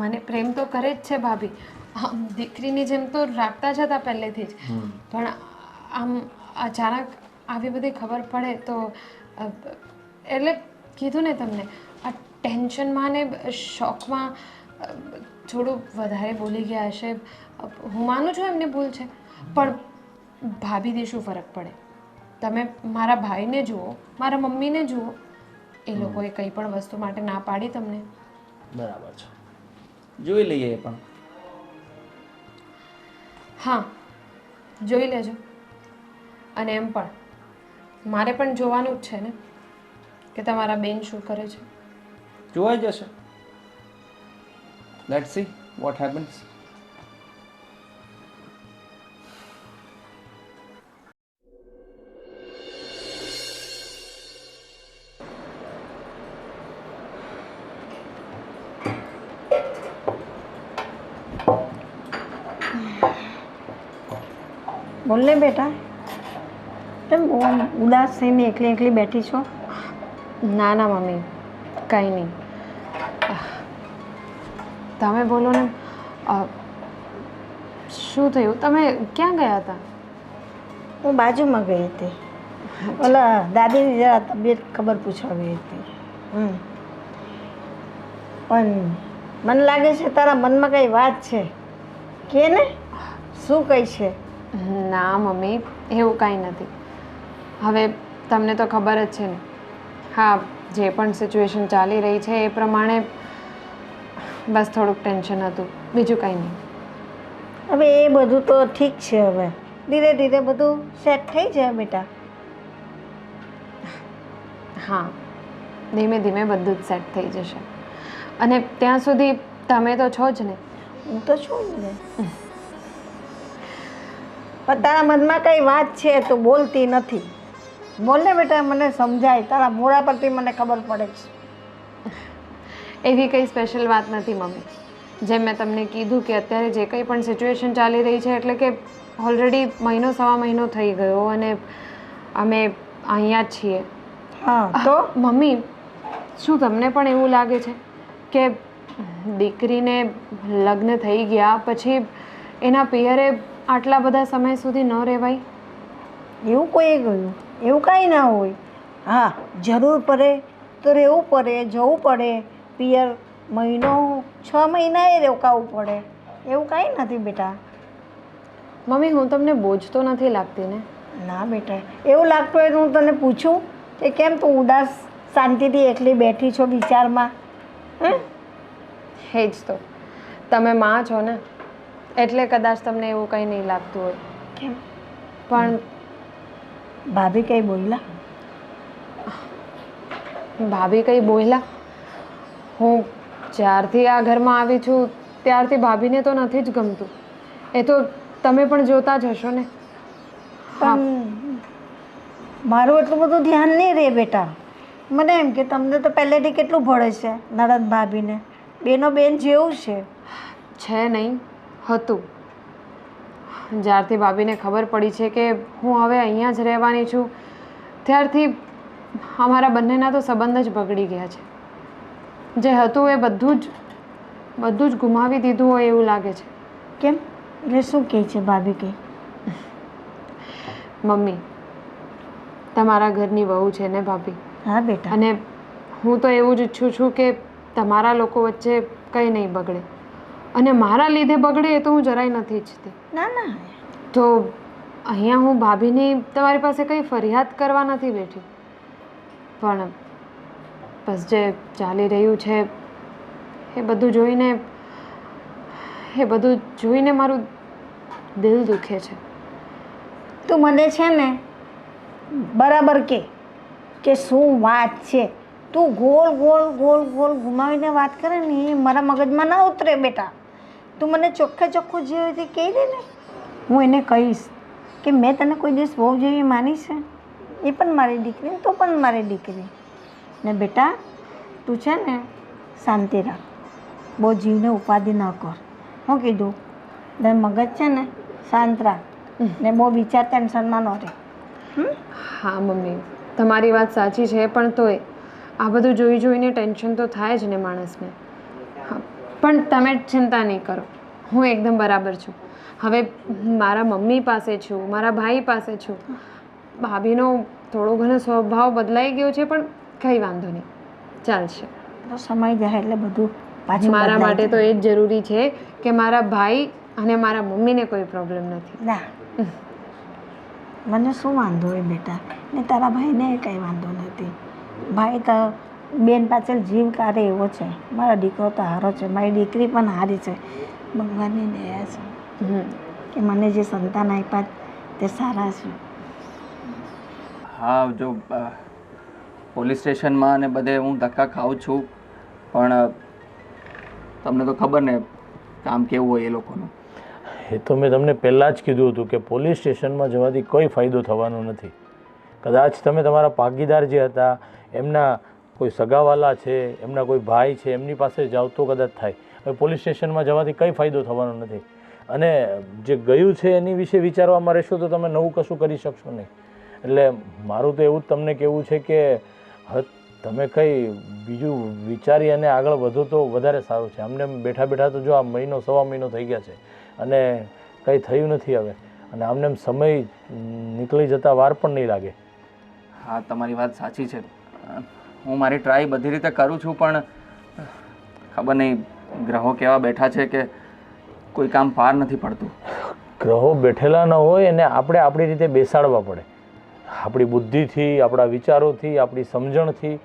મને પ્રેમ તો કરે જ છે ભાભી, આમ દીકરીની જેમ તો રાખતા જ હતા પહેલેથી જ. પણ આમ અચાનક આવી બધી ખબર પડે તો એટલે કીધું ને તમને, આ ટેન્શનમાં ને શોખમાં થોડું વધારે બોલી ગયા હશે. હું માનું છું એમની ભૂલ છે, પણ ભાભીથી શું ફરક પડે? તમે મારા ભાઈને જુઓ, મારા મમ્મીને જુઓ, એ લોકોએ કંઈ પણ વસ્તુ માટે ના પાડી તમને. બરાબર છે, જોઈ લઈએ એ પણ. હા, જોઈ લેજો. અને એમ પણ મારે પણ જોવાનું જ છે ને કે તમારા બેન શું કરે છે. જોવાઈ જશે. Let's see what happens. બોલ ને બેટા, કેમ બહુ આમ ઉદાસ થઈને એકલી એકલી બેઠી છો? ના ના મમ્મી, કંઈ નહીં. તમે બોલો ને, શું થયું? તમે ક્યાં ગયા હતા? હું બાજુમાં ગઈ હતી, ઓલા દાદીની જરા તબિયત ખબર પૂછવા ગઈ હતી. પણ મને લાગે છે તારા મનમાં કંઈ વાત છે, કે ને શું કઈ છે? ના મમ્મી, એવું કાંઈ નથી. હવે તમને તો ખબર જ છે ને, હા જે પણ સિચ્યુએશન ચાલી રહી છે એ પ્રમાણે બસ થોડુંક ટેન્શન હતું, બીજું કાંઈ નહીં. હવે એ બધું તો ઠીક છે, હવે ધીરે ધીરે બધું સેટ થઈ જાય બેટા. હા, ધીમે ધીમે બધું જ સેટ થઈ જશે. અને ત્યાં સુધી તમે તો છો જ ને. હું તો છું જ ને, પણ તારા મનમાં કઈ વાત છે તો બોલતી નથી. બોલ ને બેટા, મને સમજાય, તારા મોઢા પરથી મને ખબર પડે છે. એવી કંઈ સ્પેશિયલ વાત નથી મમ્મી. જેમ મેં તમને કીધું કે અત્યારે જે કંઈ પણ સિચ્યુએશન ચાલી રહી છે, એટલે કે ઓલરેડી મહિનો સવા મહિનો થઈ ગયો અને અમે અહીંયા જ છીએ. હા તો મમ્મી, શું તમને પણ એવું લાગે છે કે દીકરીને લગ્ન થઈ ગયા પછી એના પિયરે આટલા બધા સમય સુધી ન રહેવાય? એવું કોઈ ગયું? એવું કાંઈ ના હોય. હા, જરૂર પડે તો રહેવું પડે, જવું પડે પિયર. મહિનો 6 મહિનાએ રોકાવું પડે, એવું કાંઈ નથી બેટા. મમ્મી, હું તમને બોજ તો નથી લાગતી ને? ના બેટા, એવું લાગતું હોય તો હું તને પૂછું કે કેમ તું ઉદાસ શાંતિથી એકલી બેઠી છો વિચારમાં? હે જ તો, તમે માં છો ને, એટલે કદાચ તમને એવું કંઈ નહીં લાગતું હોય. કેમ? પણ ભાભી કંઈ બોલ્યા? ભાભી કંઈ બોલ્યા? હું જ્યારથી આ ઘરમાં આવી છું ત્યારથી ભાભીને તો નથી જ ગમતું. એ તો તમે પણ જોતા જ હશો ને. પણ મારું એટલું બધું ધ્યાન નહીં રહે બેટા. મને એમ કે તમને તો પહેલેથી કેટલું ભળે છે નણંદ ભાભીને, બેનો બેન જેવું છે નહીં, હતું. જ્યારથી ભાભીને ખબર પડી છે કે હું હવે અહીંયા જ રહેવાની છું ત્યારથી અમારા બંનેના તો સંબંધ જ બગડી ગયા છે. જે હતું એ બધું જ ગુમાવી દીધું હોય એવું લાગે છે. કેમ? એટલે શું કહે છે ભાભી કે? મમ્મી, તમારા ઘરની વહુ છે ને ભાભી, હા બેટા. અને હું તો એવું જ ઈચ્છું છું કે તમારા લોકો વચ્ચે કંઈ નહીં બગડે, અને મારા લીધે બગડે એ તો હું જરાય નથી ઈચ્છતી. ના ના, તો અહીંયા હું ભાભીની તમારી પાસે કંઈ ફરિયાદ કરવા નથી બેઠી, પણ બસ જે ચાલી રહ્યું છે એ બધું જોઈને મારું દિલ દુખે છે. તું મને છે ને બરાબર કે શું વાત છે. તું ગોળ ગોળ ગોળ ગોળ ઘુમાવીને વાત કરે ને એ મારા મગજમાં ના ઉતરે બેટા. તું મને ચોખ્ખે ચોખ્ખું જે રીતે કહી દે ને, હું એને કહીશ કે મેં તને કોઈ દિવસ બહુ જેવી માની છે, એ પણ મારી દીકરી, તું પણ મારી દીકરી. ને બેટા તું છે ને શાંતિ રાખ, બહુ જીવને ઉપાધિ ન કર. હું કીધું ને મગજ છે ને શાંત રાખ, ને બહુ વિચાર ટેન્શનમાં ન રહે. હા મમ્મી, તમારી વાત સાચી છે, પણ તોય આ બધું જોઈને ટેન્શન તો થાય જ ને માણસને. હા, પણ તમે ચિંતા નહીં કરો, હું એકદમ બરાબર છું. હવે મારા મમ્મી પાસે છું, મારા ભાઈ પાસે છું. ભાભીનો થોડો ઘણો સ્વભાવ બદલાઈ ગયો છે, પણ કંઈ વાંધો નહીં, ચાલશે. તો સમય જાય એટલે બધું પાછું મારા બદલાઈ માટે તો જાય. એ જ જરૂરી છે કે મારા ભાઈ અને મારા મમ્મીને કોઈ પ્રોબ્લેમ નથી. ના, મને શું વાંધો હોય બેટા, ને તારા ભાઈને કંઈ વાંધો નથી. ભાઈ તો બેન પાછળ જીવ કાઢે એવો છે. મારો દીકરો તો સારો છે, મારી દીકરી પણ સારી છે. ભગવાનની દયા છે કે મને જે સંતાન આપ્યા તે સારા છે. હા, જો પોલીસ સ્ટેશનમાં અને બધે હું ધક્કા ખાઉં છું, પણ તમને તો ખબર ને કામ કેવું હોય એ લોકોનું. એ તો મેં તમને પહેલાં જ કીધું હતું કે પોલીસ સ્ટેશનમાં જવાથી કોઈ ફાયદો થવાનો નથી. કદાચ તમે તમારા ભાગીદાર જે હતા એમના કોઈ સગાવાલા છે, એમના કોઈ ભાઈ છે, એમની પાસે જાઓ તો કદાચ થાય. હવે પોલીસ સ્ટેશનમાં જવાથી કંઈ ફાયદો થવાનો નથી. અને જે ગયું છે એની વિશે વિચારવામાં રહેશો તો તમે નવું કશું કરી શકશો નહીં. એટલે મારું તો એવું જ તમને કહેવું છે કે હવે તમે કંઈ બીજું વિચારી અને આગળ વધો તો વધારે સારું છે. અમને બેઠા બેઠા તો જો આ મહિનો સવા મહિનો થઈ ગયા છે અને કંઈ થયું નથી હવે, અને આમને એમ સમય નીકળી જતાં વાર પણ નહીં લાગે. હા, તમારી વાત સાચી છે. હું મારી ટ્રાય બધી રીતે કરું છું, પણ ખબર નહીં ગ્રહો કેવા બેઠા છે કે કોઈ કામ પાર નથી પડતું. ગ્રહો બેઠેલા ન હોય અને આપણે આપણી રીતે બેસાડવા પડે. આપણી બુદ્ધિથી, આપણા વિચારોથી, આપણી સમજણથી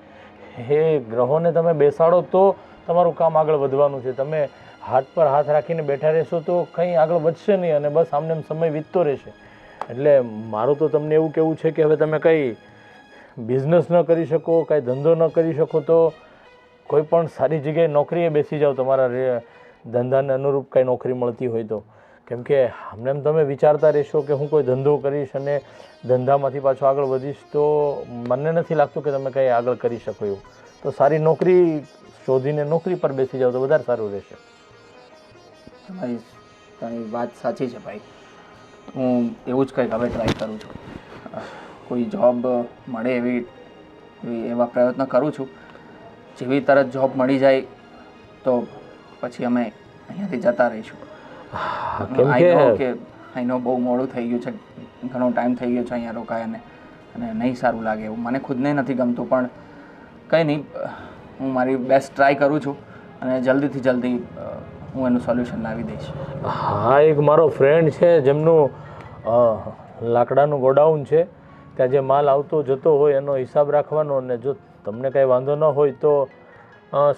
એ ગ્રહોને તમે બેસાડો તો તમારું કામ આગળ વધવાનું છે. તમે હાથ પર હાથ રાખીને બેઠા રહેશો તો કંઈ આગળ વધશે નહીં અને બસ આમને એમ સમય વીતતો રહેશે. એટલે મારું તો તમને એવું કહેવું છે કે હવે તમે કંઈ બિઝનેસ ન કરી શકો, કાંઈ ધંધો ન કરી શકો તો કોઈ પણ સારી જગ્યાએ નોકરીએ બેસી જાઓ, તમારા ધંધાને અનુરૂપ કાંઈ નોકરી મળતી હોય તો. કેમ કે આમને એમ તમે વિચારતા રહેશો કે હું કોઈ ધંધો કરીશ અને ધંધામાંથી પાછો આગળ વધીશ તો મને નથી લાગતું કે તમે કંઈ આગળ કરી શકો એવું. તો સારી નોકરી શોધીને નોકરી પર બેસી જાઓ તો વધારે સારું રહેશે. તમારી વાત સાચી છે ભાઈ. હું એવું જ કંઈક હવે ટ્રાય કરું છું. કોઈ જોબ મળે એવા પ્રયત્ન કરું છું. જેવી તરત જોબ મળી જાય તો પછી અમે અહીંયાથી જતા રહીશું. આઈ નો બહુ મોડું થઈ ગયું છે, ઘણો ટાઈમ થઈ ગયો છે અહીંયા રોકાયાને, અને નહીં સારું લાગે એવું. મને ખુદને નથી ગમતું, પણ કંઈ નહીં, હું મારી બેસ્ટ ટ્રાય કરું છું અને જલ્દીથી જલ્દી હું એનું સોલ્યુશન લાવી દઈશ. હા, એક મારો ફ્રેન્ડ છે જેમનું લાકડાનું ગોડાઉન છે. ત્યાં જે માલ આવતો જતો હોય એનો હિસાબ રાખવાનો, અને જો તમને કાંઈ વાંધો ન હોય તો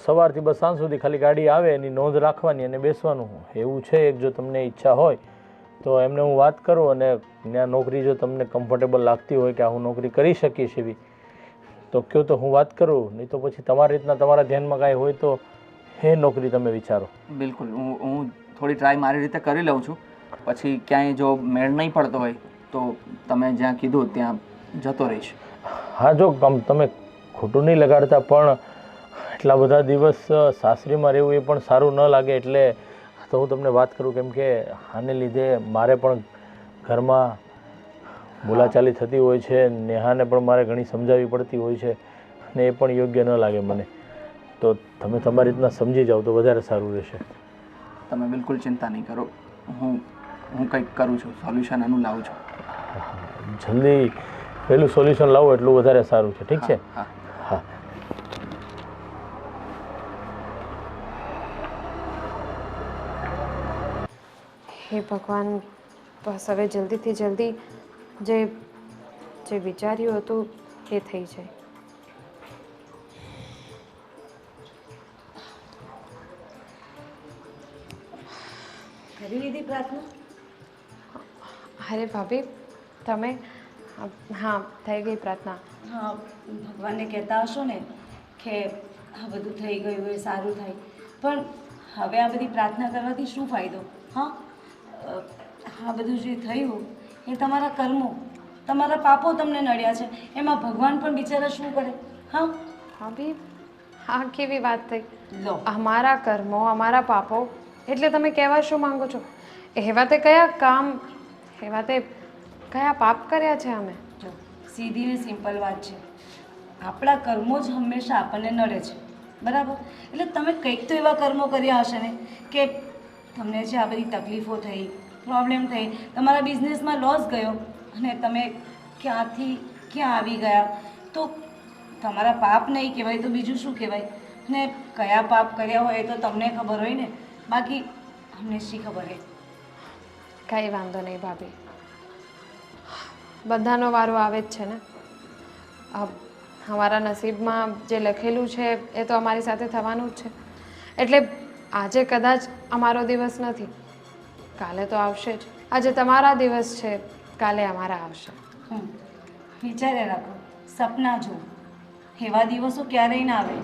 સવારથી બસ સાંજ સુધી ખાલી ગાડી આવે એની નોંધ રાખવાની અને બેસવાનું એવું છે. એક જો તમને ઈચ્છા હોય તો એમને હું વાત કરું, અને ત્યાં નોકરી જો તમને કમ્ફર્ટેબલ લાગતી હોય કે હું નોકરી કરી શકીશ એવી તો કહો તો હું વાત કરું. નહીં તો પછી તમારી રીતના તમારા ધ્યાનમાં કાંઈ હોય તો એ નોકરી તમે વિચારો. બિલકુલ, હું થોડી ટ્રાય મારી રીતે કરી લઉં છું. પછી ક્યાંય જો મેળ નહીં પડતો હોય તો તમે જ્યાં કીધું ત્યાં જતો રહીશ. હા, જો તમે ખોટું નહીં લગાડતા, પણ એટલા બધા દિવસ સાસરીમાં રહેવું એ પણ સારું ન લાગે, એટલે તો હું તમને વાત કરું, કેમ કે આને લીધે મારે પણ ઘરમાં બોલાચાલી થતી હોય છે, નેહાને પણ મારે ઘણી સમજાવવી પડતી હોય છે, અને એ પણ યોગ્ય ન લાગે મને. તો તમે તમારી રીતના સમજી જાઓ તો વધારે સારું રહેશે. તમે બિલકુલ ચિંતા નહીં કરો, હું કંઈક કરું છું, સોલ્યુશન આનું લાવું છું. જલ્દી પહેલું સોલ્યુશન લાવો એટલું વધારે સારું છે. ઠીક છે? હા હા. હે ભગવાન, બસ હવે જલ્દીથી જલ્દી જે વિચાર્યું હતું એ થઈ જાય. કરી લીધી પ્રાર્થના? અરે ભાભી, તમે? હા, થઈ ગઈ પ્રાર્થના. હા, ભગવાનને કહેતા હશો ને કે આ બધું થઈ ગયું એ સારું થાય, પણ હવે આ બધી પ્રાર્થના કરવાથી શું ફાયદો? હા, આ બધું જે થયું એ તમારા કર્મો, તમારા પાપો તમને નડ્યા છે, એમાં ભગવાન પણ બિચારા શું કરે? હા ભાભી, આ કેવી વાત થઈ? લો, અમારા કર્મો, અમારા પાપો એટલે તમે કહેવા શું માંગો છો? એવા તે કયા કામ, એવા તે કયા પાપ કર્યા છે અમે? જો સીધી ને સિમ્પલ વાત છે, આપણા કર્મો જ હંમેશા આપણને નડે છે, બરાબર? એટલે તમે કંઈક તો એવા કર્મો કર્યા હશે ને કે તમને જે આ બધી તકલીફો થઈ, પ્રોબ્લેમ થઈ, તમારા બિઝનેસમાં લોસ ગયો અને તમે ક્યાંથી ક્યાં આવી ગયા, તો તમારા પાપ નહીં કહેવાય તો બીજું શું કહેવાય? ને કયા પાપ કર્યા હોય એ તો તમને ખબર હોય ને, બાકી અમને શી ખબર હોય? કંઈ વાંધો નહીં ભાભી, બધાનો વારો આવે જ છે ને. અમારા નસીબમાં જે લખેલું છે એ તો અમારી સાથે થવાનું જ છે. એટલે આજે કદાચ અમારો દિવસ નથી, કાલે તો આવશે જ. આજે તમારા દિવસ છે, કાલે અમારા આવશે. વિચારે રાખો, સપના જુઓ, એવા દિવસો ક્યારેય ના આવે.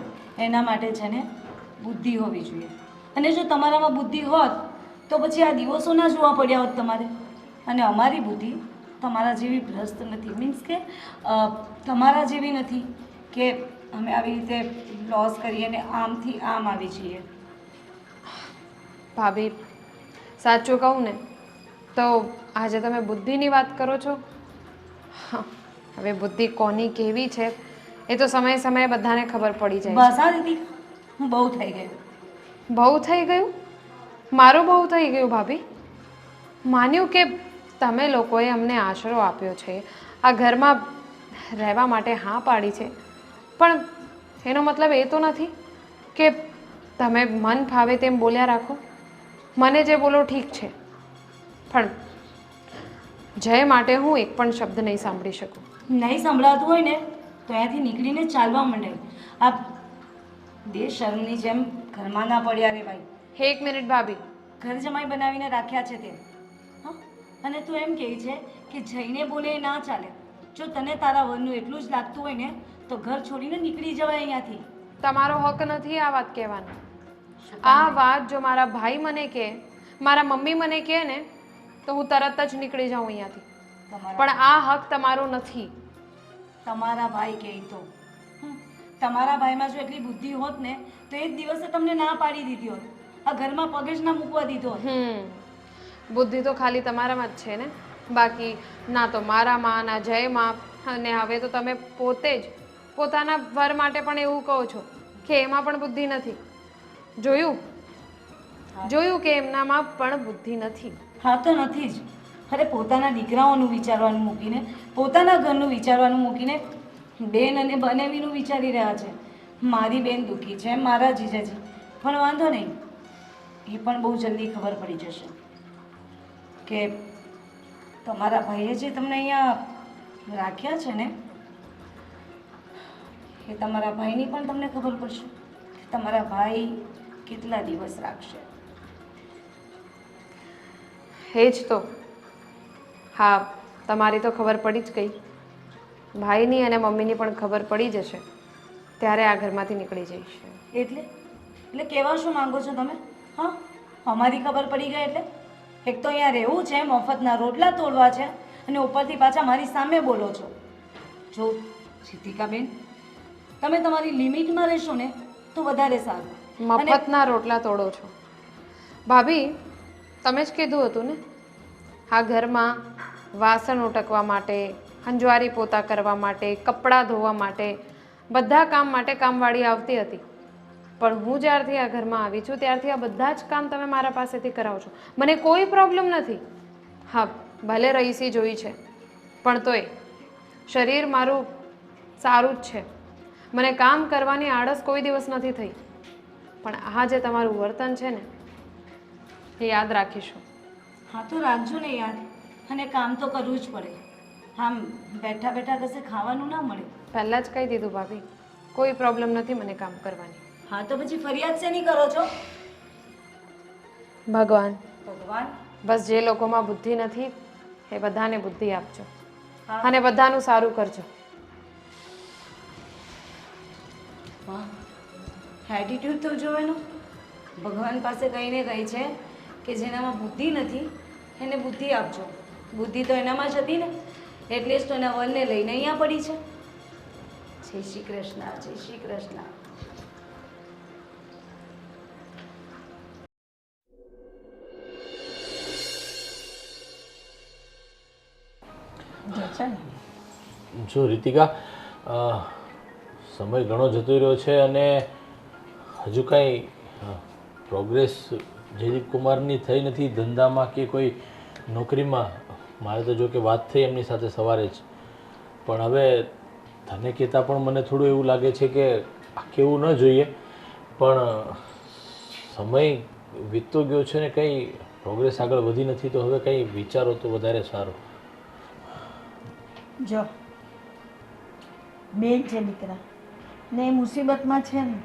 એના માટે છે ને બુદ્ધિ હોવી જોઈએ, અને જો તમારામાં બુદ્ધિ હોત તો પછી આ દિવસો ના જોવા પડ્યા હોત તમારે. અને અમારી બુદ્ધિ તમારા જેવી ભ્રષ્ટ નથી, મીન્સ કે તમારા જેવી નથી કે અમે આવી રીતે લોસ કરીએ ને આમથી આમ આવી જઈએ. ભાભી, સાચું કહું ને તો આજે તમે બુદ્ધિની વાત કરો છો. હવે બુદ્ધિ કોની કેવી છે એ તો સમયે સમયે બધાને ખબર પડી જાય બસ આ દીદી, બહુ થઈ ગયું. બહુ થઈ ગયું? મારું બહુ થઈ ગયું ભાભી. માન્યું કે તમે લોકોએ અમને આશરો આપ્યો છે, આ ઘરમાં રહેવા માટે હા પાડી છે, પણ એનો મતલબ એ તો નથી કે તમે મન ફાવે તેમ બોલ્યા રાખો. મને જે બોલો ઠીક છે, પણ જય માટે હું એક પણ શબ્દ નહીં સાંભળી શકું. નહીં સંભળાતું હોય ને તો અહીંયાથી નીકળીને ચાલવા માંડે. આ બે શર્મની જેમ ઘરમાં ના પડ્યા રે ભાઈ. એક મિનિટ ભાભી, ઘર જમાઈ બનાવીને રાખ્યા છે તે, હા? અને તું એમ કહે છે કે જઈને બોલે એ ના ચાલે. જો તને તારા વરનું એટલું જ લાગતું હોય ને તો ઘર છોડીને નીકળી જવાય અહીંયાથી. તમારો હક નથી આ વાત કહેવાનો. આ વાત જો મારા ભાઈ મને કહે, મારા મમ્મી મને કહે ને તો હું તરત જ નીકળી જાઉં અહીંયાથી. પણ આ હક તમારો નથી. તમારા ભાઈ કહે તો તમારા ભાઈમાં જો એટલી બુદ્ધિ હોત ને તો એક દિવસે તમને ના પાડી દીધી હોત, આ ઘરમાં પગ જ ના મૂકવા દીધો હોત. બુદ્ધિ તો ખાલી તમારામાં જ છે ને, બાકી ના તો મારામાં, ના જયમાં. અને હવે તો તમે પોતે જ પોતાના વર માટે પણ એવું કહો છો કે એમાં પણ બુદ્ધિ નથી. જોયું કે એમનામાં પણ બુદ્ધિ નથી. હા તો નથી જ. અરે પોતાના દીકરાઓનું વિચારવાનું મૂકીને, પોતાના ઘરનું વિચારવાનું મૂકીને બેન અને બનેવીનું વિચારી રહ્યા છે. મારી બેન દુઃખી છે, મારા જીજાજી, પણ વાંધો નહીં, એ પણ બહુ જલ્દી ખબર પડી જશે કે તમારા ભાઈએ જે તમને અહીંયા રાખ્યા છે ને એ તમારા ભાઈની પણ તમને ખબર પડશે કે તમારા ભાઈ કેટલા દિવસ રાખશે. એ જ તો. હા, તમારી તો ખબર પડી જ ગઈ, ભાઈની અને મમ્મીની પણ ખબર પડી જશે ત્યારે આ ઘરમાંથી નીકળી જઈશ. એટલે કહેવા શું માંગો છો તમે? હા, અમારી ખબર પડી ગઈ એટલે? એક તો અહીંયા રહેવું છે, મફતના રોટલા તોડવા છે, અને ઉપરથી પાછા મારી સામે બોલો છો. જો સિદ્ધિકાબેન, તમે તમારી લિમિટમાં રહેશો ને તો વધારે સારું. મફતના રોટલા તોડો છો ભાભી. તમે જ કીધું હતું ને આ ઘરમાં વાસણ ઉટકવા માટે, હંજવારી પોતા કરવા માટે, કપડાં ધોવા માટે, બધા કામ માટે કામવાળી આવતી હતી. પણ હું જ્યારથી આ ઘરમાં આવી છું ત્યારથી આ બધા જ કામ તમે મારા પાસેથી કરાવો છો. મને કોઈ પ્રોબ્લેમ નથી. હા, ભલે રહીસી જોઈ છે પણ તોય શરીર મારું સારું જ છે. મને કામ કરવાની આળસ કોઈ દિવસ નથી થઈ. પણ આ જે તમારું વર્તન છે ને એ યાદ રાખીશું. હા તો રાખજો ને યાદ. અને કામ તો કરવું જ પડે. આમ બેઠા બેઠા કશે ખાવાનું ના મળે. પહેલાં જ કહી દીધું ભાભી, કોઈ પ્રોબ્લેમ નથી મને કામ કરવાની. હા તો પછી ફરિયાદ શેની કરો છો? ભગવાન ભગવાન? બસ જે લોકોમાં બુદ્ધિ નથી એ બધાને બુદ્ધિ આપજો હા. અને બધાનું સારું કરજો. વાહ, એટીટ્યુડ તો જો એનો. ભગવાન પાસે કહીને કહી છે કે જેનામાં બુદ્ધિ નથી એને બુદ્ધિ આપજો. બુદ્ધિ તો એનામાં જ હતી ને, એટલે જ તો એના વરને લઈને અહીંયા પડી છે. જય શ્રી કૃષ્ણ, જય શ્રી કૃષ્ણ. જો રીતિકા, સમય ઘણો જતો રહ્યો છે અને હજુ કાંઈ પ્રોગ્રેસ જયદીપ કુમારની થઈ નથી ધંધામાં કે કોઈ નોકરીમાં. મારે તો જો કે વાત થઈ એમની સાથે સવારે જ, પણ હવે તને કહેતા પણ મને થોડું એવું લાગે છે કે આ કેવું ન જોઈએ. પણ સમય વીતતો ગયો છે ને કંઈ પ્રોગ્રેસ આગળ વધી નથી, તો હવે કંઈ વિચારો તો વધારે સારું. જો બેન છે દીકરા ને એ મુસીબતમાં છે ને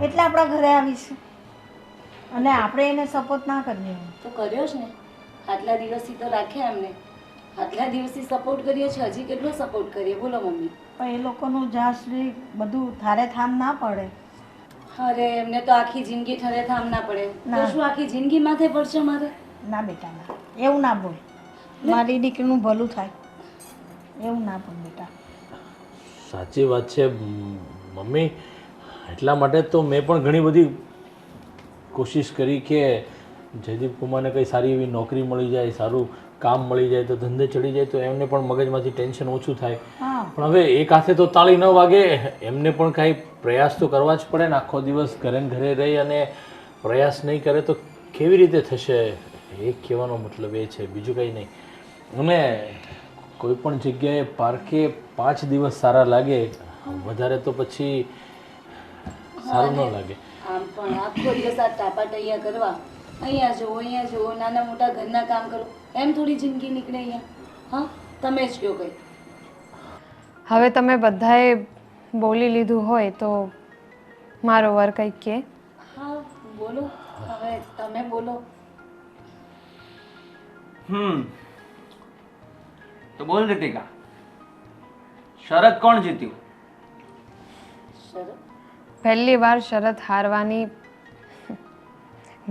એટલે આપણા ઘરે આવી છે અને આપણે એને સપોર્ટ ના કરીએ. તો કર્યો જ ને. આટલા દિવસથી તો રાખ્યા એમને. આટલા દિવસથી સપોર્ટ કરીએ છે, હજી કેટલો સપોર્ટ કરીએ બોલો મમ્મી? પણ એ લોકોનું જ્યાં સુધી બધું થારે થામ ના પડે. અરે એમને તો આખી જિંદગી ઠરે થામ ના પડે. ના. તો શું આખી જિંદગી માથે પડશે મારે? ના બેટા ના, એવું ના બોલ. મારી દીકરીનું ભલું થાય એવું ના બોલ બેટા. સાચી વાત છે મમ્મી. એટલા માટે તો મેં પણ ઘણી બધી કોશિશ કરી કે જયદીપ કુમારને કંઈ સારી એવી નોકરી મળી જાય, સારું કામ મળી જાય, તો ધંધે ચડી જાય તો એમને પણ મગજમાંથી ટેન્શન ઓછું થાય. હા પણ હવે એક હાથે તો તાળી ન વાગે. એમને પણ કાંઈ પ્રયાસ તો કરવા જ પડે ને. આખો દિવસ ઘરે ને ઘરે રહી અને પ્રયાસ નહીં કરે તો કેવી રીતે થશે? એ કહેવાનો મતલબ એ છે, બીજું કંઈ નહીં. અને કોઈ પણ જગ્યાએ પાર્કે 5 દિવસ સારા લાગે, વધારે તો પછી સારું ન લાગે. આમ પણ આખો દિવસ આ ટાપાટૈયા કરવા, અહીંયા જુઓ નાના મોટા ઘરના કામ કરો, એમ થોડી જિંદગી નીકળે અહીંયા? હા, તમે જ કહો કંઈ. હવે તમે બધાએ બોલી લીધું હોય તો મારો વર કંઈક કે. હા બોલો, હવે તમે બોલો. તો બોલ રીતિકા, શરત કોણ જીત્યું? શરત? પહેલી વાર શરત હારવાની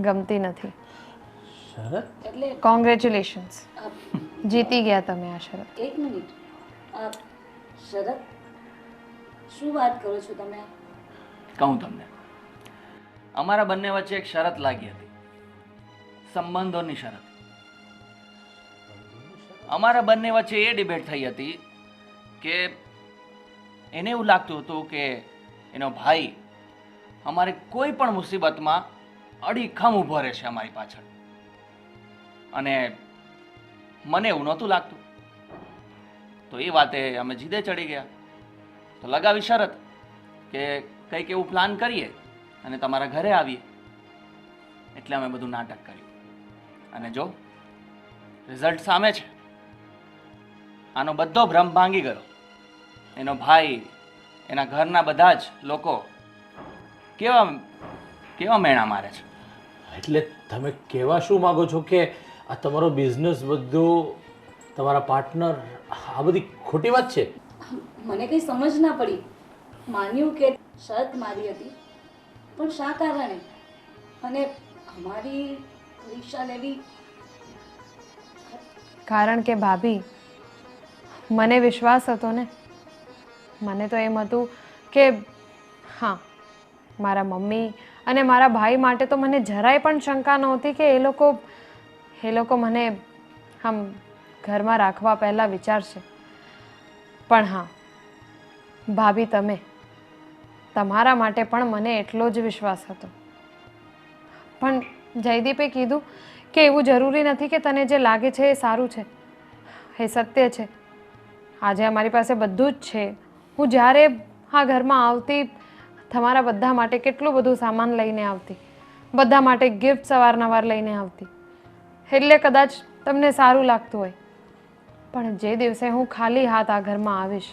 ગમતી નથી. શરત? એટલે કોંગ્રેચ્યુલેશન્સ, આ જીતી ગયા તમે આ શરત. એક મિનિટ, આ શરત શું વાત કરો છો તમે? કહું તમને, અમારા બંને વચ્ચે એક શરત લાગી હતી, સંબંધોની શરત. અમારા બંને વચ્ચે એ ડિબેટ થઈ હતી કે એને એવું લાગતું હતું કે એનો ભાઈ અમારે કોઈ પણ મુસીબતમાં અડીખમ ઊભો રહેશે અમારી પાછળ, અને મને એવું નહોતું લાગતું. તો એ વાતે અમે જીદે ચડી ગયા. તો લગાવી શરત કે કંઈક એવું પ્લાન કરીએ અને તમારા ઘરે આવીએ. એટલે અમે બધું નાટક કર્યું, અને જો રિઝલ્ટ સામે છે. આનો બધો ભ્રમ ભાંગી ગયો. એનો ભાઈ, એના ઘરના બધા જ લોકો કેવા કેવા મેણા મારે છે. એટલે તમે કહેવા શું માગો છો કે આ તમારો બિઝનેસ બધું, તમારા પાર્ટનર, આ બધી ખોટી વાત છે? મને કંઈ સમજ ના પડી. માન્યું કે શરત મારી હતી, પણ શા કારણે? અને અમારી પરીક્ષા લેવી? કારણ કે ભાભી, મને વિશ્વાસ હતો ને. મને તો એમ હતું કે હા, મારા મમ્મી અને મારા ભાઈ માટે તો મને જરાય પણ શંકા નહોતી કે એ લોકો મને આમ ઘરમાં રાખવા પહેલાં વિચારશે. પણ હા ભાભી, તમારા માટે પણ મને એટલો જ વિશ્વાસ હતો. પણ જયદીપે કીધું કે એવું જરૂરી નથી કે તને જે લાગે છે એ સારું છે, એ સત્ય છે. આજે અમારી પાસે બધું જ છે. હું જ્યારે આ ઘરમાં આવતી, તમારા બધા માટે કેટલું બધું સામાન લઈને આવતી, બધા માટે ગિફ્ટ અવારનવાર લઈને આવતી, એટલે કદાચ તમને સારું લાગતું હોય. પણ જે દિવસે હું ખાલી હાથ આ ઘરમાં આવીશ,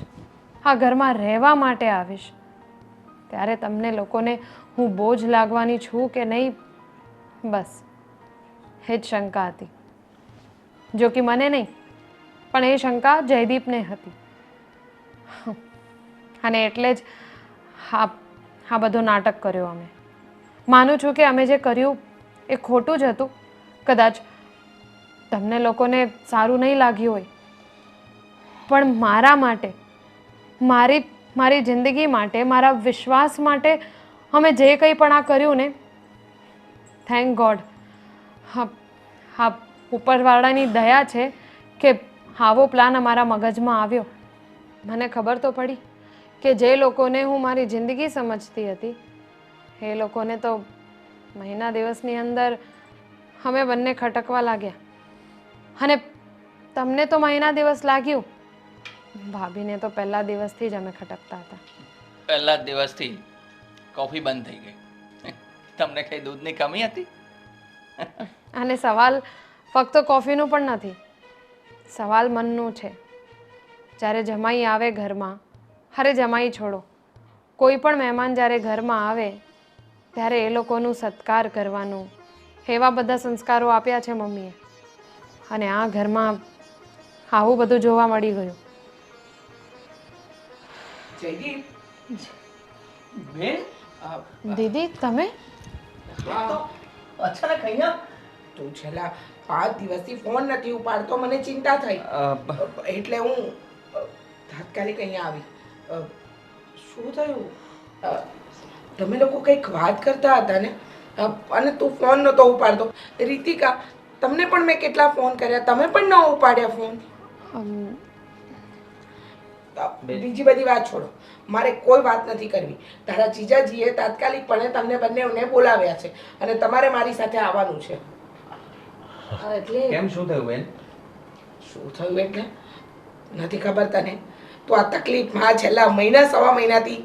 આ ઘરમાં રહેવા માટે આવીશ, ત્યારે તમને લોકોને હું બોજ લાગવાની છું કે નહીં, બસ એ જ શંકા હતી. જો કે મને નહીં, પણ એ શંકા જયદીપને હતી. અને એટલે જ આ બધો નાટક કર્યો અમે. માનું છું કે અમે જે કર્યું એ ખોટું જ હતું. કદાચ તમને લોકોને સારું નહીં લાગ્યું હોય, પણ મારા માટે, મારી જિંદગી માટે, મારા વિશ્વાસ માટે અમે જે કંઈ પણ આ કર્યું ને, થેન્ક ગોડ, હા ઉપરવાળાની દયા છે કે આવો પ્લાન અમારા મગજમાં આવ્યો. મને ખબર તો પડી કે જે લોકોને હું મારી જિંદગી સમજતી હતી, એ લોકોને તો મહિના દિવસની અંદર અમે બંને ખટકવા લાગ્યા. અને તમને તો મહિના દિવસ લાગ્યું, ભાભીને તો પહેલા દિવસથી જ અમે ખટકતા હતા. પહેલા જ દિવસથી કોફી બંધ થઈ ગઈ. તમને કઈ દૂધની કમી હતી? અને સવાલ ફક્ત કોફીનું પણ નથી, સવાલ મનનું છે. જ્યારે જમાઈ આવે ઘરમાં, અરે જમાઈ છોડો, કોઈ પણ મહેમાન જ્યારે ઘરમાં આવે ત્યારે એ લોકોનું સત્કાર કરવાનું, એવા બધા સંસ્કારો આપ્યા છે મમ્મીએ. અને આ ઘરમાં આવું બધું જોવા મળી ગયું. જયદીપ, બેન, દીદી તમે? અચાનક અહીંયા? તું છેલ્લા 5 દિવસથી ફોન નથી ઉપાડતો, મને ચિંતા થઈ, એટલે હું તાત્કાલિક અહીંયા આવી. શું થયું? તમે લોકો કંઈક વાત કરતા હતા ને, અને તું ફોન નહોતો ઉપાડતો. રીતિકા, તમને પણ મેં કેટલા ફોન કર્યા, તમે પણ ન ઉપાડ્યા ફોન. બીજી બધી વાત છોડો, મારે કોઈ વાત નથી કરવી. તારા જીજાજીએ તાત્કાલિકપણે તમને બંનેને બોલાવ્યા છે અને તમારે મારી સાથે આવવાનું છે. એટલે કેમ, શું થયું બેન? શું થયું એટલે નથી ખબર તને? તો આ તકલીફમાં છેલ્લા મહિના સવા મહિનાથી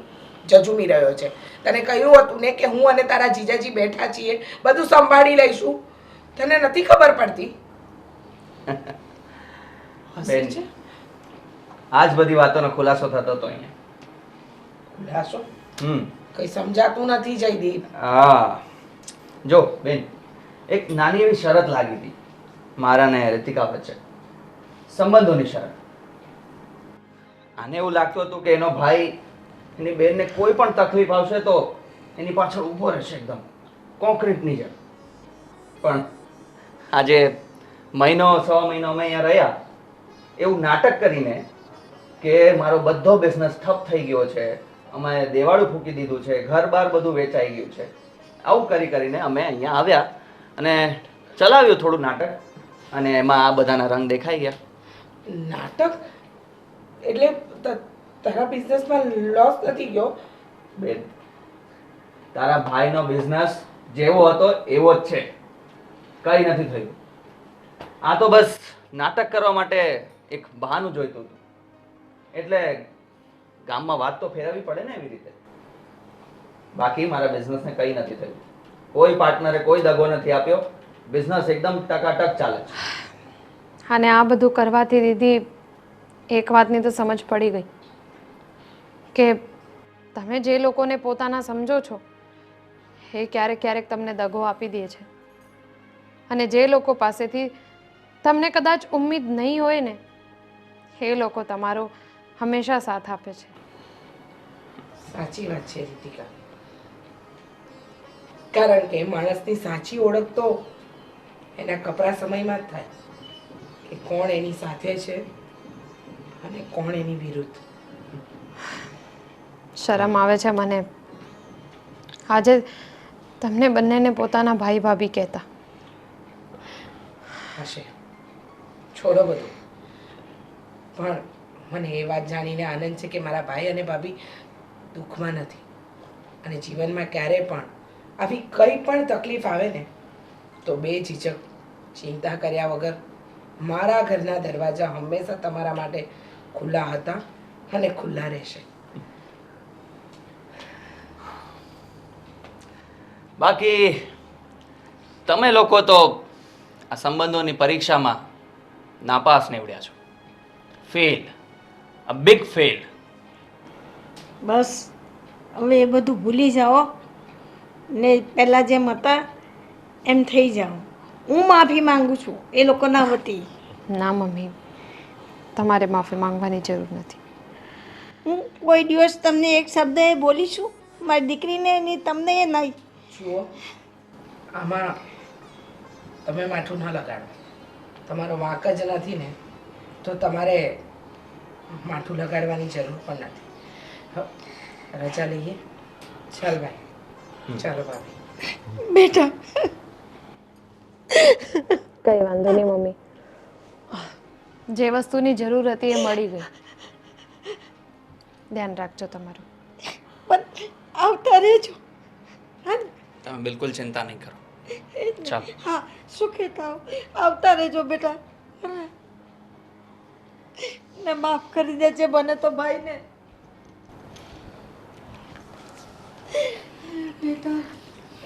જજુમી રહ્યો છે. તને કહ્યું હતું ને કે હું અને તારા જીજાજી બેઠા છીએ, બધું સંભાળી લઈશું. તને નથી ખબર પડતી? હસી છે? આજ બધી વાતોનો ખુલાસો થતો હતો અહીંયા. ખુલાસો? કઈ સમજાતું નથી જયદીપ. હા, જો બેન, એક નાની એવી શરત લાગી હતી મારા ને રીતિકા વચ્ચે, સંબંધોની શરત. આને એવું લાગતું હતું કે એનો ભાઈ એની બેનને કોઈ પણ તકલીફ આવશે તો એની પાછળ ઊભો રહેશે એકદમ કોન્ક્રીટની જેમ. પણ આજે મહિનો સવા મહિનો અમે અહીંયા રહ્યા, એવું નાટક કરીને કે મારો બધો બિઝનેસ ઠપ થઈ ગયો છે, અમે દેવાળું ફૂંકી દીધું છે, ઘર બાર બધું વેચાઈ ગયું છે, આવું કરીને અમે અહીંયા આવ્યા અને ચલાવ્યું થોડું નાટક, અને એમાં આ બધાના રંગ દેખાઈ ગયા. નાટક એટલે તારા બિઝનેસમાં લોસ નથી ગયો? બેન, તારા ભાઈનો બિઝનેસ જેવો હતો એવો જ છે, કઈ નથી થયું. આ તો બસ નાટક કરવા માટે એક બહાનું જોઈતું હતું, એટલે ગામમાં વાત તો ફેરવવી પડે ને એવી રીતે. બાકી મારા બિઝનેસને કંઈ નથી થયું, કોઈ પાર્ટનરે કોઈ દગો નથી આપ્યો, બિઝનેસ એકદમ ટકાટક ચાલે છે. અને આ બધું કરવાથી દીદી એક વાતની તો સમજ પડી ગઈ કે તમે જે લોકોને પોતાના સમજો છો એ ક્યારેક ક્યારેક તમને દગો આપી દે છે, અને જે લોકો પાસેથી તમને કદાચ ઉમ્મીદ નહીં હોય ને, એ લોકો તમારો હંમેશા સાથ આપે છે. સાચી વાત છે રીતિકા, કારણ કે માણસની સાચી ઓળખ તો એના કપરા સમયમાં જ થાય કે કોણ એની સાથે છે અને કોણ એની વિરુદ્ધ. શરમ આવે છે મને આજે તમને બંનેને પોતાના ભાઈ ભાભી કહેતા. હશે, છોડો બધું. પણ મને એ વાત જાણીને આનંદ છે કે મારા ભાઈ અને ભાભી દુઃખમાં નથી. અને જીવનમાં ક્યારે પણ આવી કંઈ પણ તકલીફ આવે ને તો બે ઝીઝક ચિંતા કર્યા વગર મારા ઘરના દરવાજા હંમેશા તમારા માટે ખુલ્લા હતા અને ખુલ્લા રહેશે. બાકી તમે લોકો તો આ સંબંધોની પરીક્ષામાં નાપાસ નીવડ્યા છો. Fail, a big fail. બસ હવે એ બધું ભૂલી જાઓ ને પહેલાં જેમ હતા એમ થઈ જાઓ. હું માફી માંગુ છું એ લોકોના વતી. ના મમ્મી, તમારે માફી માંગવાની જરૂર નથી. હું કોઈ દિવસ તમને એક શબ્દ એ બોલી છું મારી દીકરીને નહીં, તમને એ નહીં. જુઓ, આમાં તમે માથું ન લગાડો. તમારો વાંક જ નથી ને તો તમારે માથું લગાડવાની જરૂર પણ નથી. રજા લઈએ. ચાલ ભાઈ, ચાલો ભાભી. બેટા કંઈ વાંધો નહીં મમ્મી, જે વસ્તુની જરૂર હતી એ મળી ગઈ. ધ્યાન રાખજો તમારું. પણ આવતા રહેજો. હા તમે બિલકુલ ચિંતા નહીં કરો. ચાલો. હા, શું કહેતા હો? આવતા રહેજો બેટા. ને માફ કરી દેજે બને તો ભાઈને. બેટા